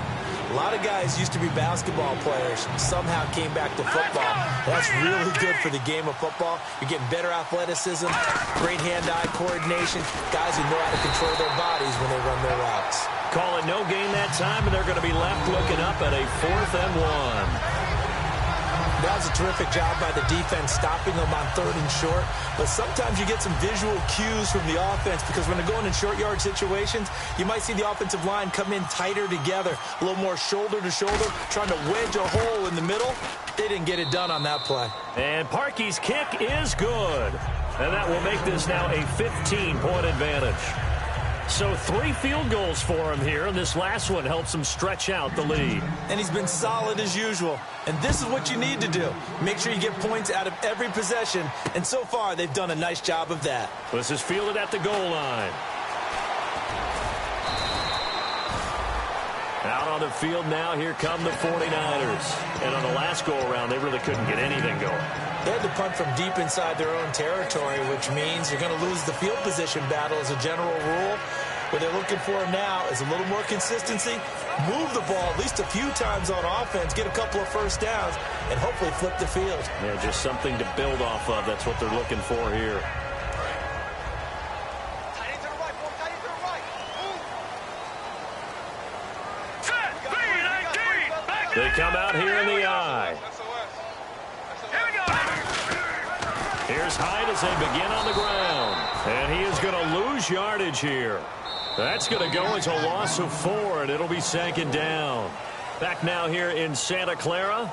Speaker 3: A lot of guys used to be basketball players, somehow came back to football. That's really good for the game of football. You're getting better athleticism, great hand-eye coordination, guys who know how to control their bodies when they run their routes.
Speaker 2: Call it no gain that time, and they're going to be left looking up at a 4th and 1.
Speaker 3: That was a terrific job by the defense stopping them on 3rd and short. But sometimes you get some visual cues from the offense because when they're going in short yard situations, you might see the offensive line come in tighter together, a little more shoulder to shoulder, trying to wedge a hole in the middle. They didn't get it done on that play.
Speaker 2: And Parkey's kick is good. And that will make this now a 15-point advantage. So 3 field goals for him here, and this last one helps him stretch out the lead.
Speaker 3: And he's been solid as usual. And this is what you need to do. Make sure you get points out of every possession. And so far, they've done a nice job of that.
Speaker 2: This is fielded at the goal line. Out on the field now, here come the 49ers. And on the last go-around, they really couldn't get anything going.
Speaker 3: They had to punt from deep inside their own territory, which means you're going to lose the field position battle as a general rule. What they're looking for now is a little more consistency, move the ball at least a few times on offense, get a couple of first downs, and hopefully flip the field.
Speaker 2: Yeah, just something to build off of. That's what they're looking for here. They come out here in the eye. tight as they begin on the ground. And he is going to lose yardage here. That's going to go as a loss of 4, and it'll be 2nd down. Back now here in Santa Clara.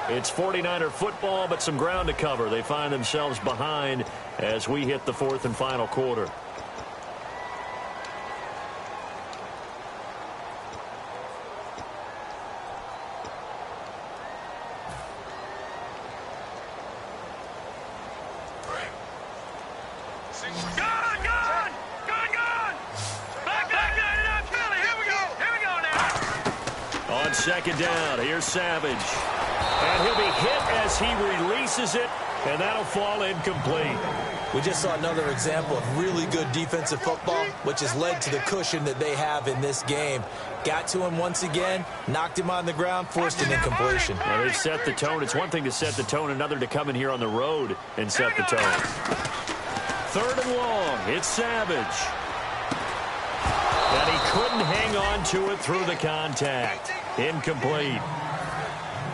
Speaker 2: It's 49er football, but some ground to cover. They find themselves behind as we hit the 4th and final quarter. On 2nd down, here's Savage. And he'll be hit as he releases it, and that'll fall incomplete.
Speaker 3: We just saw another example of really good defensive football, which has led to the cushion that they have in this game. Got to him once again, knocked him on the ground, forced an incompletion.
Speaker 2: Well, they've set the tone. It's one thing to set the tone, another to come in here on the road and set the tone. 3rd and long, it's Savage. And he couldn't hang on to it through the contact. Incomplete.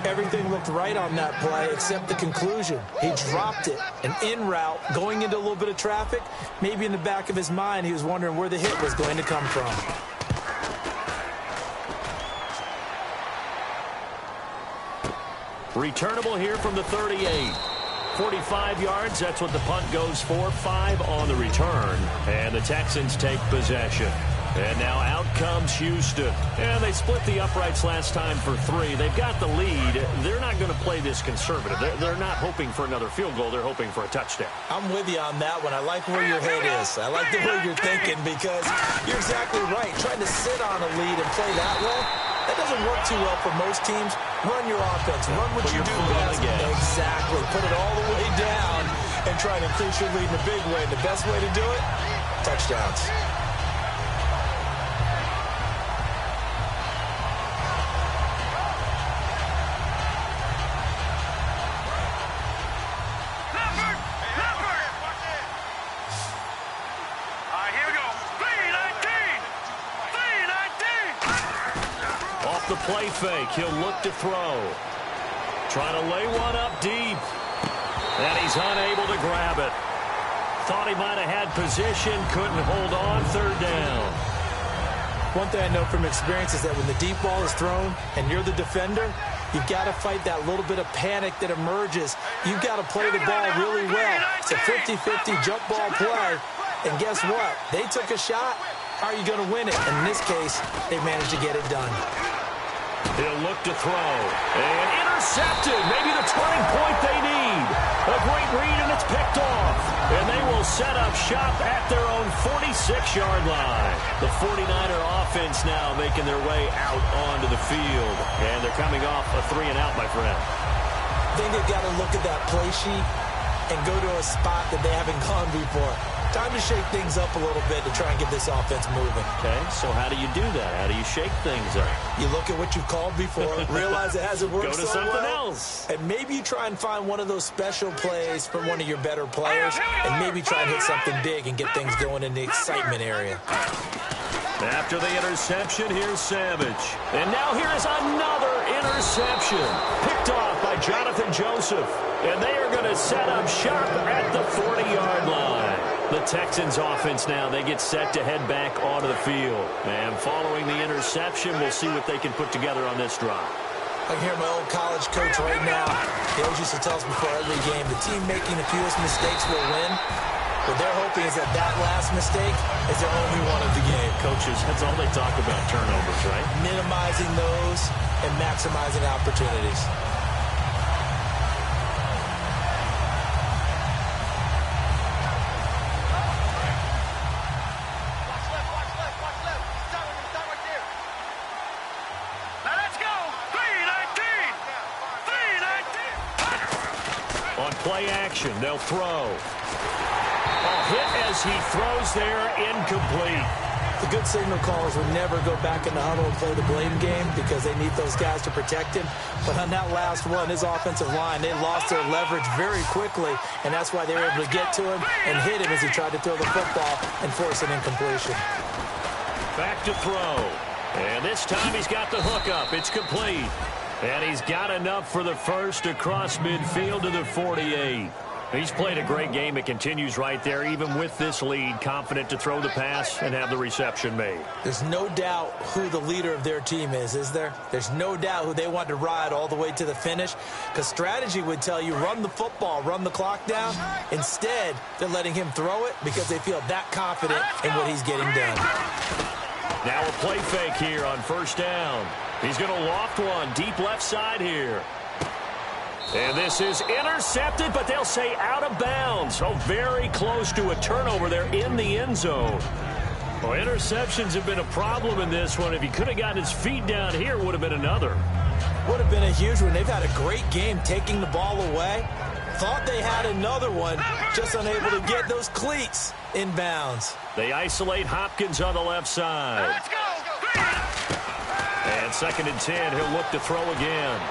Speaker 3: Everything looked right on that play except the conclusion. He dropped it, an in route, going into a little bit of traffic. Maybe in the back of his mind, he was wondering where the hit was going to come from.
Speaker 2: Returnable here from the 38. 45 yards, that's what the punt goes for. 5 on the return, and the Texans take possession. And now out comes Houston. And they split the uprights last time for 3. They've got the lead. They're not going to play this conservative. They're not hoping for another field goal. They're hoping for a touchdown.
Speaker 3: I'm with you on that one. I like where your head is. I like the way you're thinking because you're exactly right. Trying to sit on a lead and play that way, that doesn't work too well for most teams. Run your offense. Run what you do best. Exactly. Put it all the way down and try to increase your lead in a big way. The best way to do it, touchdowns.
Speaker 2: The play fake. He'll look to throw. Trying to lay one up deep. And he's unable to grab it. Thought he might have had position. Couldn't hold on. 3rd down.
Speaker 3: One thing I know from experience is that when the deep ball is thrown and you're the defender, you've got to fight that little bit of panic that emerges. You've got to play the ball really well. It's a 50-50 jump ball play. And guess what? They took a shot. How are you going to win it? And in this case, they managed to get it done.
Speaker 2: He'll look to throw. And intercepted. Maybe the turning point they need. A great read, and it's picked off. And they will set up shop at their own 46-yard line. The 49er offense now making their way out onto the field. And they're coming off a 3-and-out, my friend.
Speaker 3: I think they've got to look at that play sheet and go to a spot that they haven't gone before. Time to shake things up a little bit to try and get this offense moving.
Speaker 2: Okay, so how do you do that? How do you shake things up?
Speaker 3: You look at what you've called before, realize it hasn't worked
Speaker 2: so well. Go to something else.
Speaker 3: And maybe you try and find one of those special plays from one of your better players, and maybe try and hit something big and get things going in the excitement area.
Speaker 2: After the interception, here's Savage. And now here is another interception. Picked off by Jonathan Joseph. And they are going to set up shop at the 40-yard line. The Texans offense now, they get set to head back onto the field. And following the interception, we'll see what they can put together on this drive.
Speaker 3: I can hear my old college coach right now. He always used to tell us before every game, the team making the fewest mistakes will win. What they're hoping is that last mistake is their only one of the game.
Speaker 2: Coaches, that's all they talk about, turnovers, right?
Speaker 3: Minimizing those and maximizing opportunities.
Speaker 2: Play action. They'll throw. A hit as he throws there, incomplete.
Speaker 3: The good signal callers would never go back in the huddle and play the blame game because they need those guys to protect him. But on that last one, his offensive line, they lost their leverage very quickly, and that's why they were able to get to him and hit him as he tried to throw the football and force an incompletion.
Speaker 2: Back to throw. And this time he's got the hook up. It's complete. And he's got enough for the first across midfield to the 48. He's played a great game. It continues right there, even with this lead, confident to throw the pass and have the reception made.
Speaker 3: There's no doubt who the leader of their team is there? There's no doubt who they want to ride all the way to the finish, because strategy would tell you run the football, run the clock down. Instead, they're letting him throw it because they feel that confident in what he's getting done.
Speaker 2: Now a play fake here on first down. He's going to loft one deep left side here. And this is intercepted, but they'll say out of bounds. So very close to a turnover there in the end zone. Well, interceptions have been a problem in this one. If he could have gotten his feet down here, it would have been another.
Speaker 3: Would have been a huge one. They've had a great game taking the ball away. Thought they had another one, just unable to get those cleats in bounds.
Speaker 2: They isolate Hopkins on the left side.
Speaker 4: Let's go.
Speaker 2: And 2nd and 10, he'll look to throw again.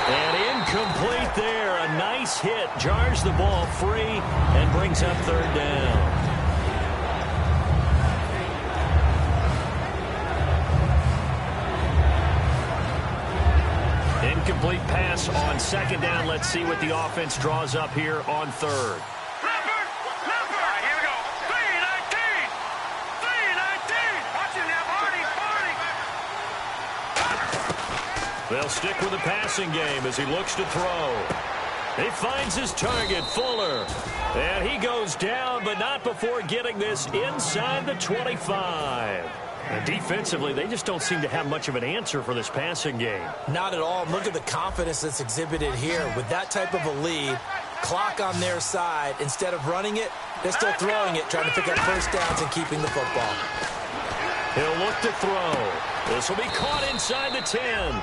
Speaker 2: And incomplete there. A nice hit. Jars the ball free and brings up 3rd down. Incomplete pass on 2nd down. Let's see what the offense draws up here on 3rd. They'll stick with the passing game as he looks to throw. He finds his target, Fuller. And he goes down, but not before getting this inside the 25. And defensively, they just don't seem to have much of an answer for this passing game.
Speaker 3: Not at all. Look at the confidence that's exhibited here. With that type of a lead, clock on their side, instead of running it, they're still throwing it, trying to pick up first downs and keeping the football.
Speaker 2: He'll look to throw. This will be caught inside the 10.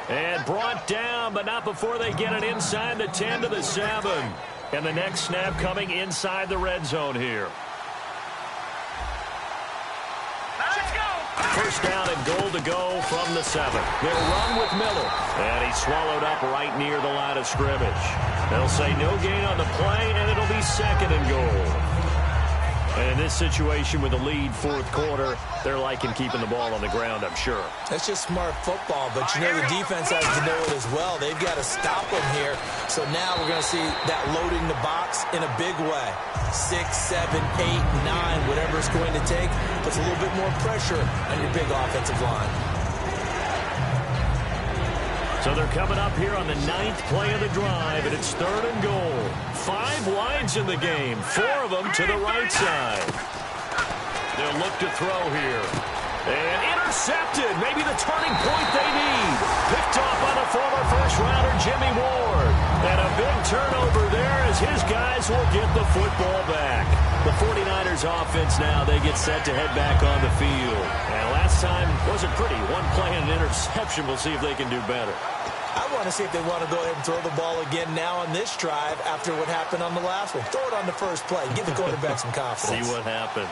Speaker 2: And brought down, but not before they get it inside the 10 to the 7. And the next snap coming inside the red zone here.
Speaker 4: Let's go.
Speaker 2: First down and goal to go from the 7. They'll run with Miller. And he's swallowed up right near the line of scrimmage. They'll say no gain on the play, and it'll be 2nd and goal. And in this situation with the lead 4th quarter, they're liking keeping the ball on the ground, I'm sure.
Speaker 3: That's just smart football, but you know the defense has to know it as well. They've got to stop them here. So now we're going to see that loading the box in a big way. 6, 7, 8, 9, whatever it's going to take, puts a little bit more pressure on your big offensive line.
Speaker 2: So they're coming up here on the 9th play of the drive, and it's 3rd and goal. 5 wides in the game, 4 of them to the right side. They'll look to throw here. And intercepted, maybe the turning point they need. Picked off by the former first-rounder Jimmy Ward. And a big turnover there as his guys will get the football back. The 49ers offense now, they get set to head back on the field. And last time wasn't pretty. One play and an interception. We'll see if they can do better.
Speaker 3: I want to see if they want to go ahead and throw the ball again now on this drive after what happened on the last one. Throw it on the first play. Give the quarterback some confidence.
Speaker 2: See what happens.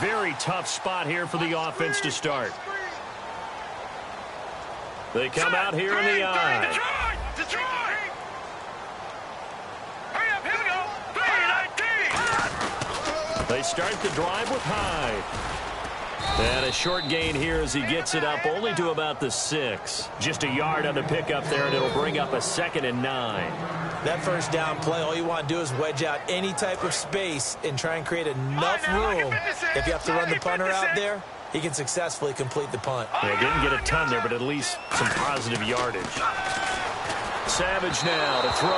Speaker 2: Very tough spot here for the offense to start. They come out here in the eye.
Speaker 4: Detroit! Hurry up, here we go. 3-19.
Speaker 2: They start the drive with Hyde. And a short gain here as he gets it up only to about the 6. Just a yard on the pickup there, and it'll bring up a 2nd and 9.
Speaker 3: That first down play, all you want to do is wedge out any type of space and try and create enough room. If you have to run the punter out there, he can successfully complete the punt.
Speaker 2: Yeah, didn't get a ton there, but at least some positive yardage. Savage now to throw,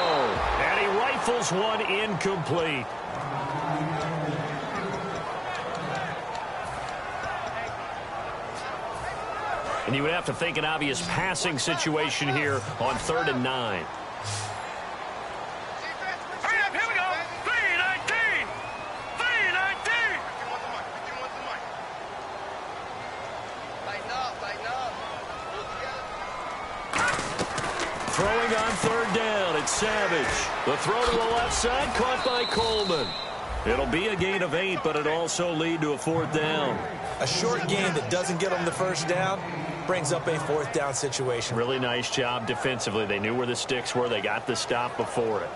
Speaker 2: and he rifles one incomplete. And you would have to think an obvious passing situation here on 3rd and 9.
Speaker 4: Hurry up, here we go. 3-19. 3-19. Lighten up.
Speaker 2: Throwing on 3rd down, it's Savage. The throw to the left side, caught by Coleman. It'll be a gain of 8, but it also lead to a 4th down.
Speaker 3: A short gain that doesn't get them the first down brings up a 4th down situation.
Speaker 2: Really nice job defensively. They knew where the sticks were. They got the stop before it.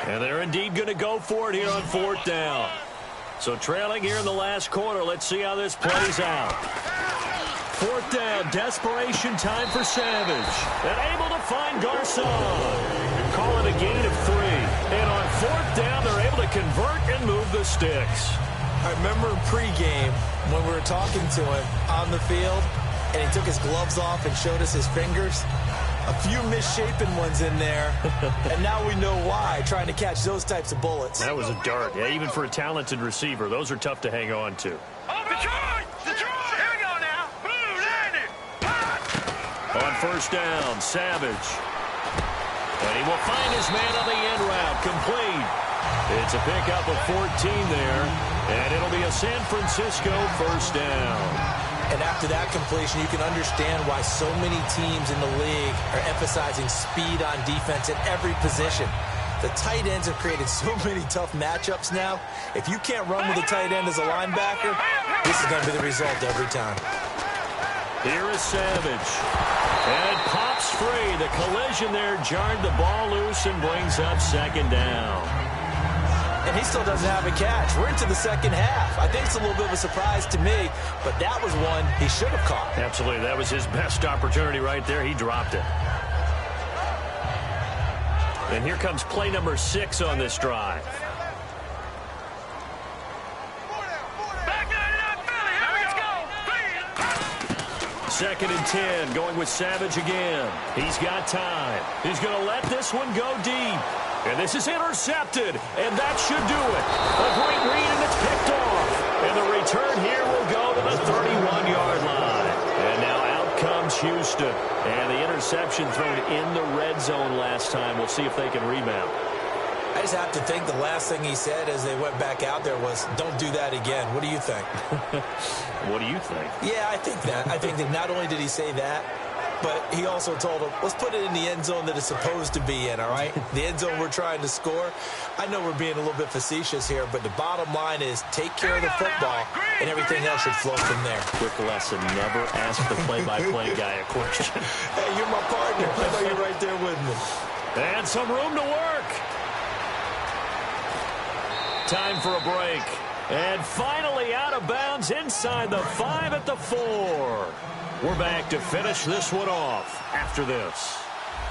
Speaker 2: And they're indeed going to go for it here on 4th down. So trailing here in the last quarter. Let's see how this plays out. Fourth down, desperation time for Savage. And able to find Garcon. Call it a gain of 3. And on fourth down, they're able to convert and move the sticks.
Speaker 3: I remember pregame when we were talking to him on the field, and he took his gloves off and showed us his fingers. A few misshapen ones in there, and now we know why, trying to catch those types of bullets.
Speaker 2: That was a dart. Yeah, even for a talented receiver, those are tough to hang on to.
Speaker 4: Detroit! Detroit! Here we go now. Blue, landing.
Speaker 2: On first down, Savage. And he will find his man on the end route, complete. It's a pickup of 14 there, and it'll be a San Francisco first down.
Speaker 3: And after that completion, you can understand why so many teams in the league are emphasizing speed on defense at every position. The tight ends have created so many tough matchups now. If you can't run with a tight end as a linebacker, this is going to be the result every time.
Speaker 2: Here is Savage. And it pops free. The collision there jarred the ball loose and brings up second down.
Speaker 3: And he still doesn't have a catch. We're into the second half. I think it's a little bit of a surprise to me, but that was one he should have caught.
Speaker 2: Absolutely. That was his best opportunity right there. He dropped it. And here comes play number 6 on this drive. Second and 10, going with Savage again. He's got time. He's going to let this one go deep. And this is intercepted, and that should do it. A great read, and it's picked off. And the return here will go to the 31-yard line. And now out comes Houston. And the interception thrown in the red zone last time. We'll see if they can rebound.
Speaker 3: I just have to think the last thing he said as they went back out there was, don't do that again. What do you think?
Speaker 2: What do you think?
Speaker 3: Yeah, I think that. I think that not only did he say that, but he also told him, let's put it in the end zone that it's supposed to be in, all right? The end zone we're trying to score. I know we're being a little bit facetious here, but the bottom line is take care of the football, and everything else should flow from there.
Speaker 2: Quick lesson, never ask the play-by-play guy a question.
Speaker 3: Hey, you're my partner. I know you're right there with me.
Speaker 2: And some room to work. Time for a break. And finally out of bounds inside the 5 at the 4. We're back to finish this one off after this.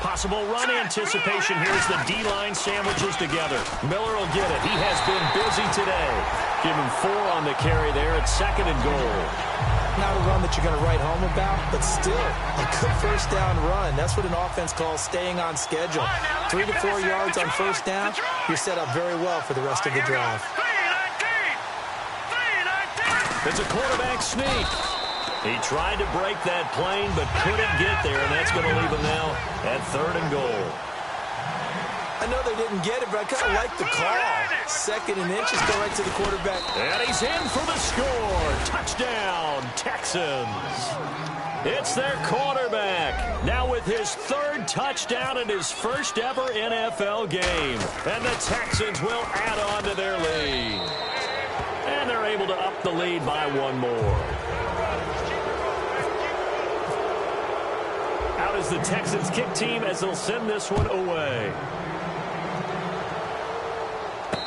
Speaker 2: Possible run anticipation. Here's the D-line sandwiches together. Miller will get it. He has been busy today. Give him 4 on the carry there at second and goal.
Speaker 3: Not a run that you're going to write home about, but still a good first down run. That's what an offense calls staying on schedule. 3 to 4 yards on first down, you're set up very well for the rest of the drive.
Speaker 2: It's a quarterback sneak. He tried to break that plane, but couldn't get there, and that's going to leave him now at third and goal.
Speaker 3: I know they didn't get it, but I kind of like the call. Second and inches, go right to the quarterback.
Speaker 2: And he's in for the score. Touchdown, Texans. It's their quarterback, now with his 3rd touchdown in his first ever NFL game. And the Texans will add on to their lead. And they're able to up the lead by 1 more. Out is the Texans kick team as they'll send this one away.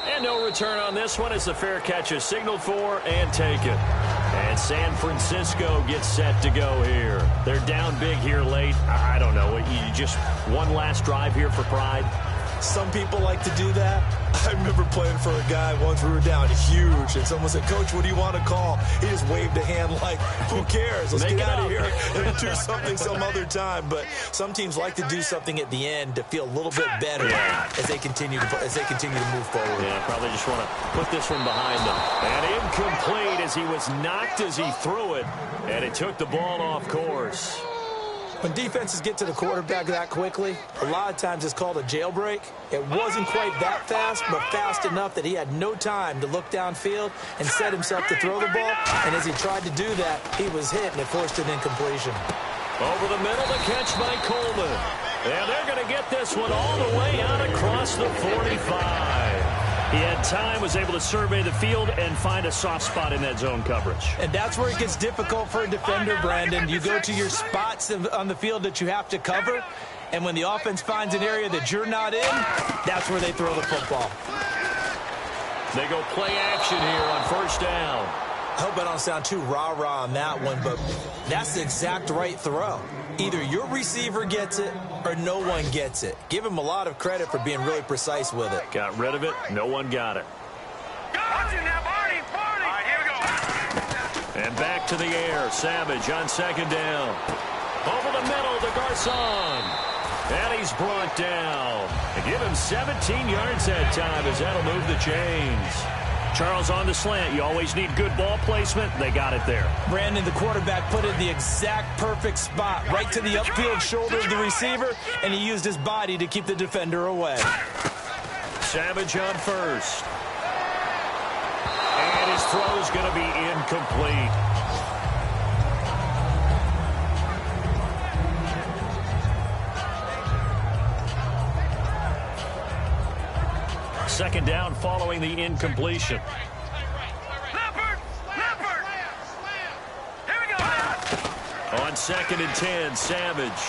Speaker 2: And no return on this one as the fair catch is signaled for and taken. And San Francisco gets set to go here. They're down big here late. I don't know. You just one last drive here for pride?
Speaker 3: Some people like to do that. I remember playing for a guy once. We were down huge, and someone said, Coach, what do you want to call? He just waved a hand like, who cares? Let's get out of here and do something some other time. But some teams like to do something at the end to feel a little bit better as they continue to move forward.
Speaker 2: Yeah, probably just want to put this one behind them. And incomplete as he was knocked as he threw it, and it took the ball off course.
Speaker 3: When defenses get to the quarterback that quickly, a lot of times it's called a jailbreak. It wasn't quite that fast, but fast enough that he had no time to look downfield and set himself to throw the ball. And as he tried to do that, he was hit, and it forced an incompletion.
Speaker 2: Over the middle, the catch by Coleman. And they're going to get this one all the way out across the 45. He had time, was able to survey the field and find a soft spot in that zone coverage.
Speaker 3: And that's where it gets difficult for a defender, Brandon. You go to your spots on the field that you have to cover, and when the offense finds an area that you're not in, that's where they throw the football.
Speaker 2: They go play action here on first down.
Speaker 3: I hope I don't sound too rah-rah on that one, but that's the exact right throw. Either your receiver gets it or no one gets it. Give him a lot of credit for being really precise with it.
Speaker 2: Got rid of it. No one got it.
Speaker 4: Watch it now, Barney. All right, here we go.
Speaker 2: And back to the air. Savage on second down. Over the middle to Garcon. And he's brought down. They give him 17 yards that time as that'll move the chains. Charles, on the slant, you always need good ball placement. They got it there.
Speaker 3: Brandon, the quarterback, put it in the exact perfect spot, right to the upfield shoulder of the receiver, and he used his body to keep the defender away.
Speaker 2: Savage on first. And his throw's going to be incomplete. Second down following the incompletion.
Speaker 4: Leopard! Leopard! Here we go.
Speaker 2: On 2nd and 10, Savage.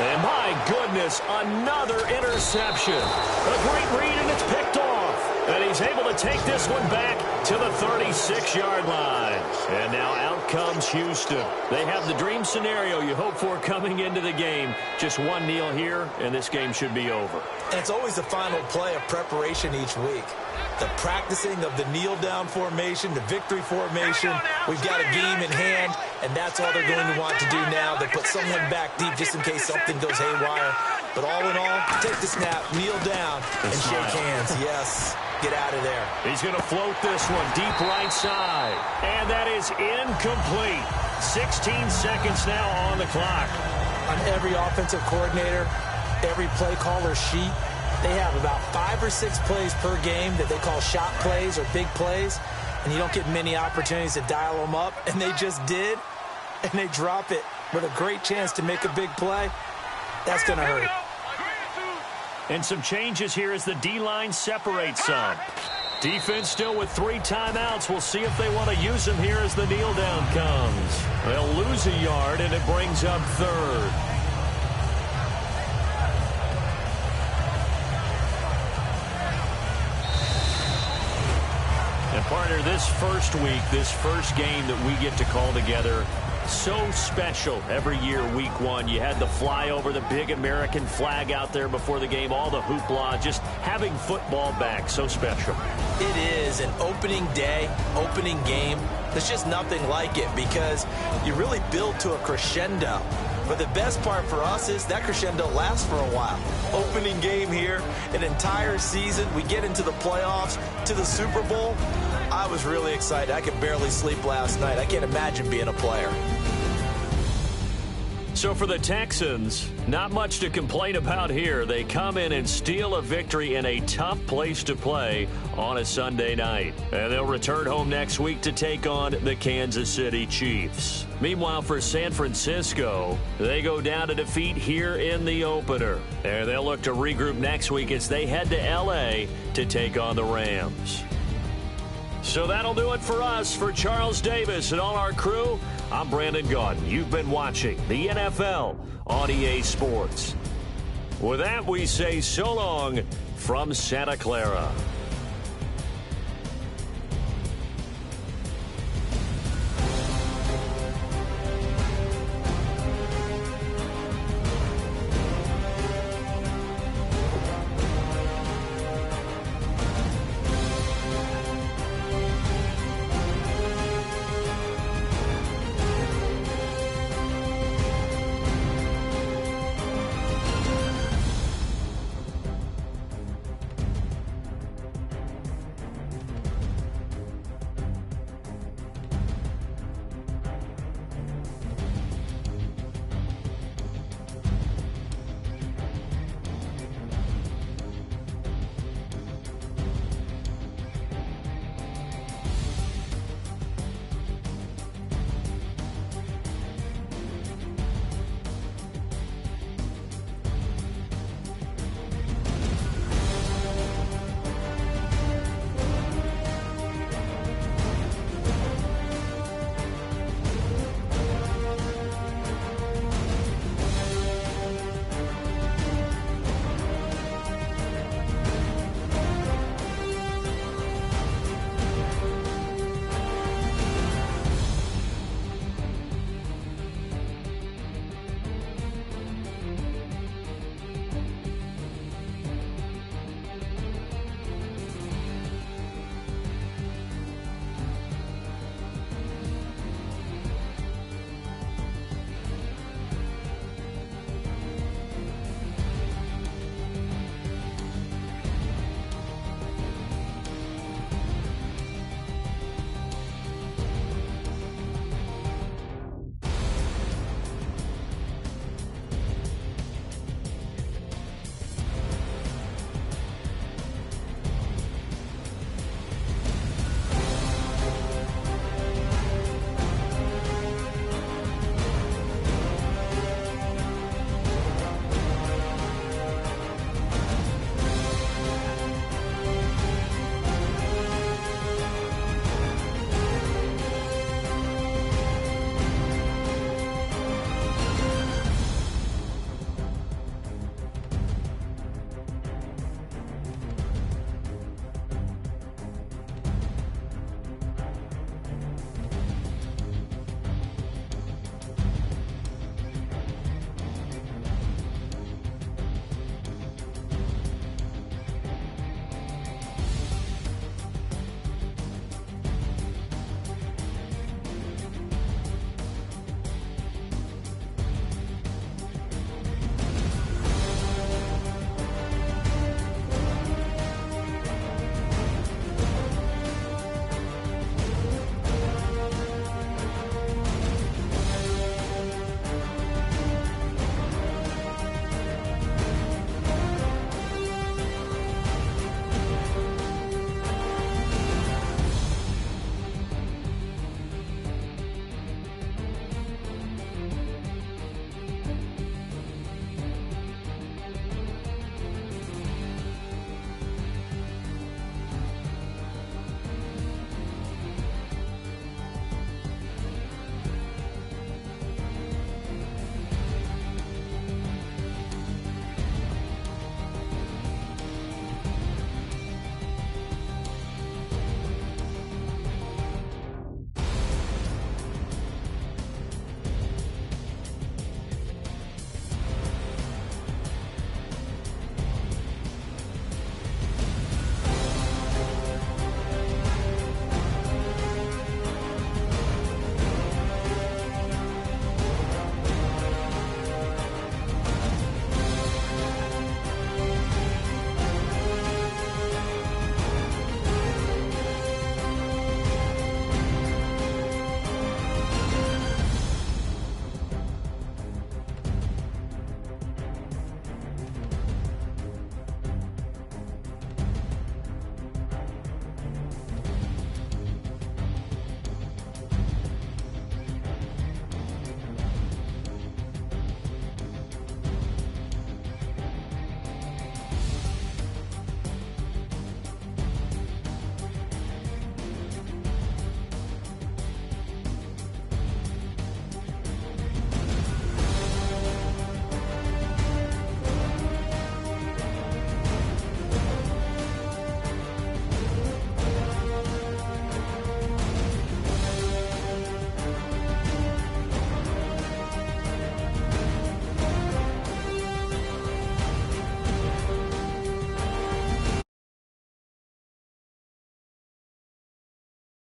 Speaker 2: And my goodness, another interception. A great read, and it's picked off. And he's able to take this one back to the 36-yard line. And now out comes Houston. They have the dream scenario you hope for coming into the game. Just one kneel here, and this game should be over.
Speaker 3: And it's always the final play of preparation each week. The practicing of the kneel-down formation, the victory formation. We've got a game in hand, and that's all they're going to want to do now. They put someone back deep just in case something goes haywire. But all in all, take the snap, kneel down, and shake hands. Yes, get out of there.
Speaker 2: He's going to float this one deep right side. And that is incomplete. 16 seconds now on the clock.
Speaker 3: On every offensive coordinator, every play caller sheet, they have about 5 or 6 plays per game that they call shot plays or big plays, and you don't get many opportunities to dial them up, and they just did, and they drop it with a great chance to make a big play. That's going to hurt.
Speaker 2: And some changes here as the D-line separates some. Defense still with 3 timeouts. We'll see if they want to use them here as the kneel down comes. They'll lose a yard, and it brings up 3rd. And partner, this first week, this first game that we get to call together, so special every year, week 1. You had the flyover, the big American flag out there before the game, all the hoopla, just having football back, so special.
Speaker 3: It is an opening day, opening game. There's just nothing like it because you really build to a crescendo. But the best part for us is that crescendo lasts for a while. Opening game here, an entire season. We get into the playoffs, to the Super Bowl. I was really excited. I could barely sleep last night. I can't imagine being a player.
Speaker 2: So for the Texans, not much to complain about here. They come in and steal a victory in a tough place to play on a Sunday night. And they'll return home next week to take on the Kansas City Chiefs. Meanwhile, for San Francisco, they go down to defeat here in the opener. And they'll look to regroup next week as they head to L.A. to take on the Rams. So that'll do it for us. For Charles Davis and all our crew, I'm Brandon Gaudin. You've been watching the NFL on EA Sports. With that, we say so long from Santa Clara.